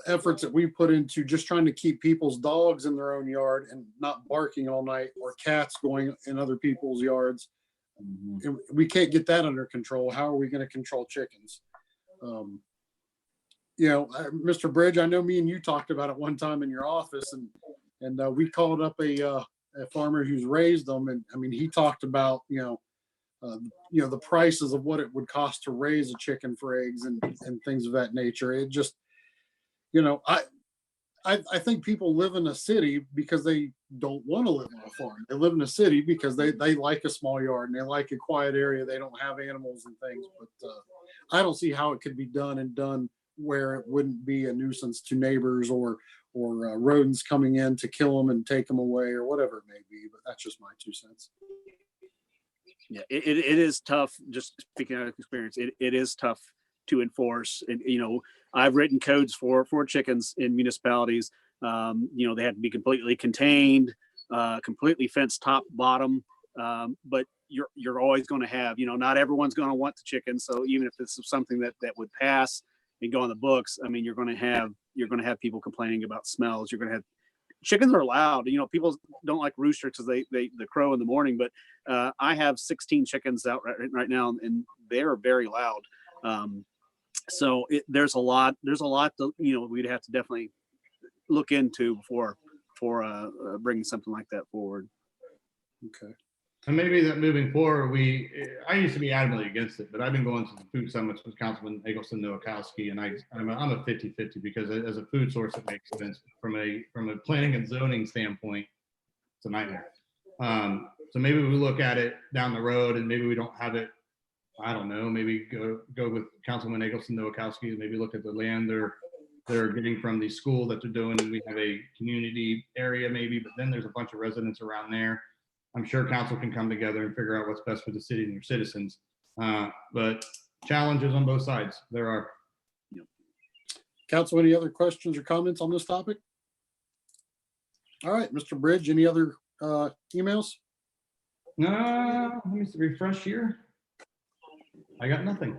efforts that we put into just trying to keep people's dogs in their own yard and not barking all night, or cats going in other people's yards. And we can't get that under control. How are we going to control chickens? Mr. Bridge, I know me and you talked about it one time in your office, and we called up a farmer who's raised them, and I mean, he talked about the prices of what it would cost to raise a chicken for eggs and things of that nature. It just, I think people live in a city because they don't want to live on a farm. They live in a city because they like a small yard and they like a quiet area. They don't have animals and things, but I don't see how it could be done where it wouldn't be a nuisance to neighbors or rodents coming in to kill them and take them away or whatever it may be. But that's just my 2 cents. Yeah, it is tough. Just speaking out of experience, it is tough to enforce. And I've written codes for chickens in municipalities. They have to be completely contained, completely fenced top, bottom. But you're always going to have, not everyone's going to want the chicken. So even if this is something that would pass and go on the books, I mean, you're going to have people complaining about smells. You're going to have chickens are loud. People don't like roosters because they crow in the morning, but I have 16 chickens out right now, and they're very loud. So there's a lot that we'd have to definitely look into before bringing something like that forward. Okay. And maybe that moving forward, I used to be adamantly against it, but I've been going to the food summits with Councilman Eggleston Nowakowski, and I'm a 50-50 because as a food source, it makes sense. From a planning and zoning standpoint, it's a nightmare. So maybe we look at it down the road, and maybe we don't have it. I don't know. Maybe go with Councilman Eggleston Nowakowski and maybe look at the land they're getting from the school that they're doing. And we have a community area maybe, but then there's a bunch of residents around there. I'm sure council can come together and figure out what's best for the city and their citizens. But challenges on both sides. There are. Council, any other questions or comments on this topic? All right, Mr. Bridge, any other emails? Let me refresh here. I got nothing.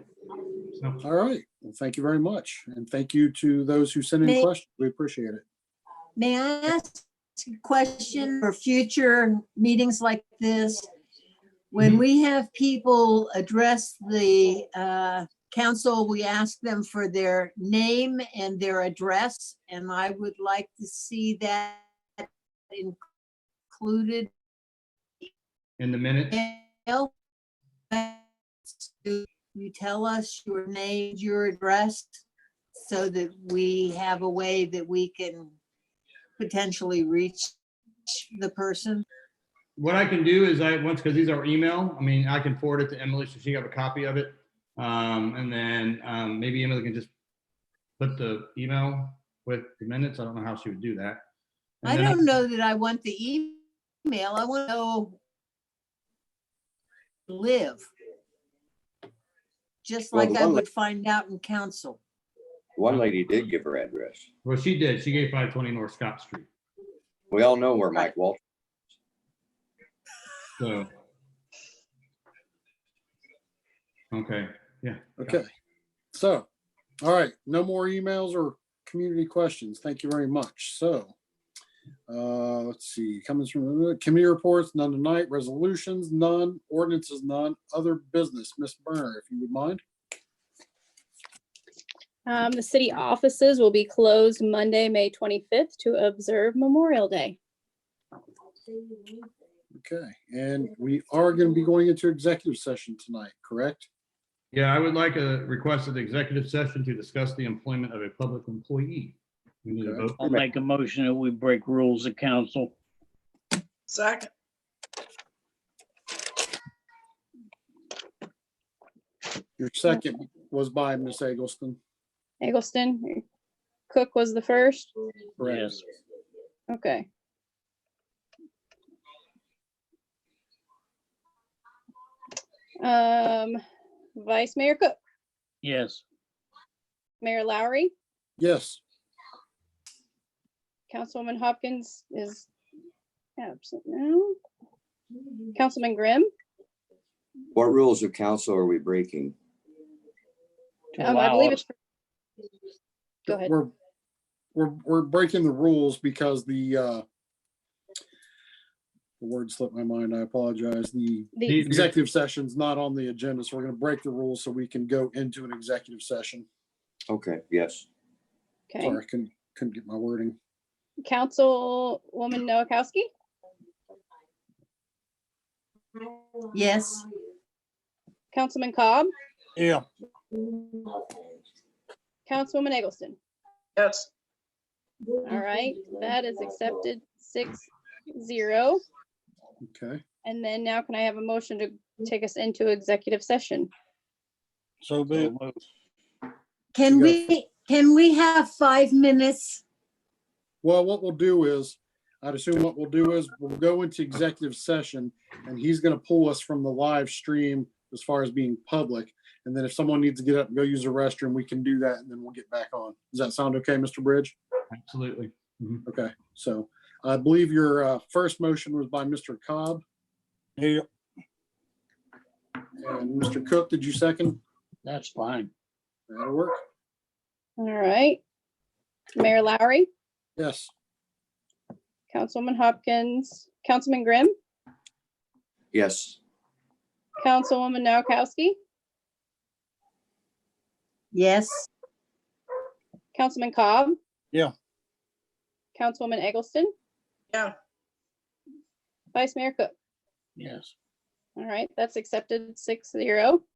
So. All right. Well, thank you very much. And thank you to those who sent in questions. We appreciate it. May I ask a question for future meetings like this? When we have people address the council, we ask them for their name and their address, and I would like to see that included in the minutes. You tell us your name, your address, so that we have a way that we can potentially reach the person. What I can do is because these are email, I can forward it to Emily so she have a copy of it. And then maybe Emily can just put the email with the minutes. I don't know how she would do that. And I don't know that I want the email. I want to know live. Just like I would find out in council. One lady did give her address. Well, she did. She gave 520 North Scott Street. We all know where Mike Walsh. So. Okay. Yeah. Okay. So, all right. No more emails or community questions. Thank you very much. So, let's see. Comments from committee reports, none tonight. Resolutions, none. Ordinances, none. Other business, Ms. Burner, if you would mind. The city offices will be closed Monday, May 25th to observe Memorial Day. Okay, and we are going to be going into executive session tonight, correct? Yeah, I would like a request of the executive session to discuss the employment of a public employee. We need a vote. I'll make a motion that we break rules of council. Second. Your second was by Ms. Eggleston. Eggleston, Cook was the first. Correct. Yes. Okay. Vice Mayor Cook, Yes. Mayor Lowry, Yes. Councilwoman Hopkins is absent now. Councilman Grimm, What rules of council are we breaking? to I allow believe us- it's. Go ahead. We're breaking the rules because the word slipped my mind. I apologize. The The, executive session's not on the agenda, so we're gonna break the rules so we can go into an executive session. Okay, yes. okay, Sorry, I couldn't get my wording. Councilwoman Noakowski, Yes, Councilman Cobb, Yeah, Councilwoman Eggleston. Yes. All right, that is accepted 6-0. Okay, And then now can I have a motion to take us into executive session? so be it. So moved. can we have 5 minutes? well, what we'll do is, I'd assume what we'll do is we'll go into executive session and he's gonna pull us from the live stream as far as being public. And then if someone needs to get up and go use the restroom, we can do that and then we'll get back on. Does that sound okay, Mr. Bridge? Absolutely. Okay, so I believe your first motion was by Mr. Cobb Yeah, and Mr. Cook. Did you second? That's fine. That'll work. All right. Mayor Lowry, Yes. Councilwoman Hopkins, Councilman Grimm, Yes. Councilwoman Noakowski, Yes, Councilman Cobb. Yeah. Councilwoman Eggleston, Yeah. Vice Mayor Cook. Yes. All right, that's accepted 6-0.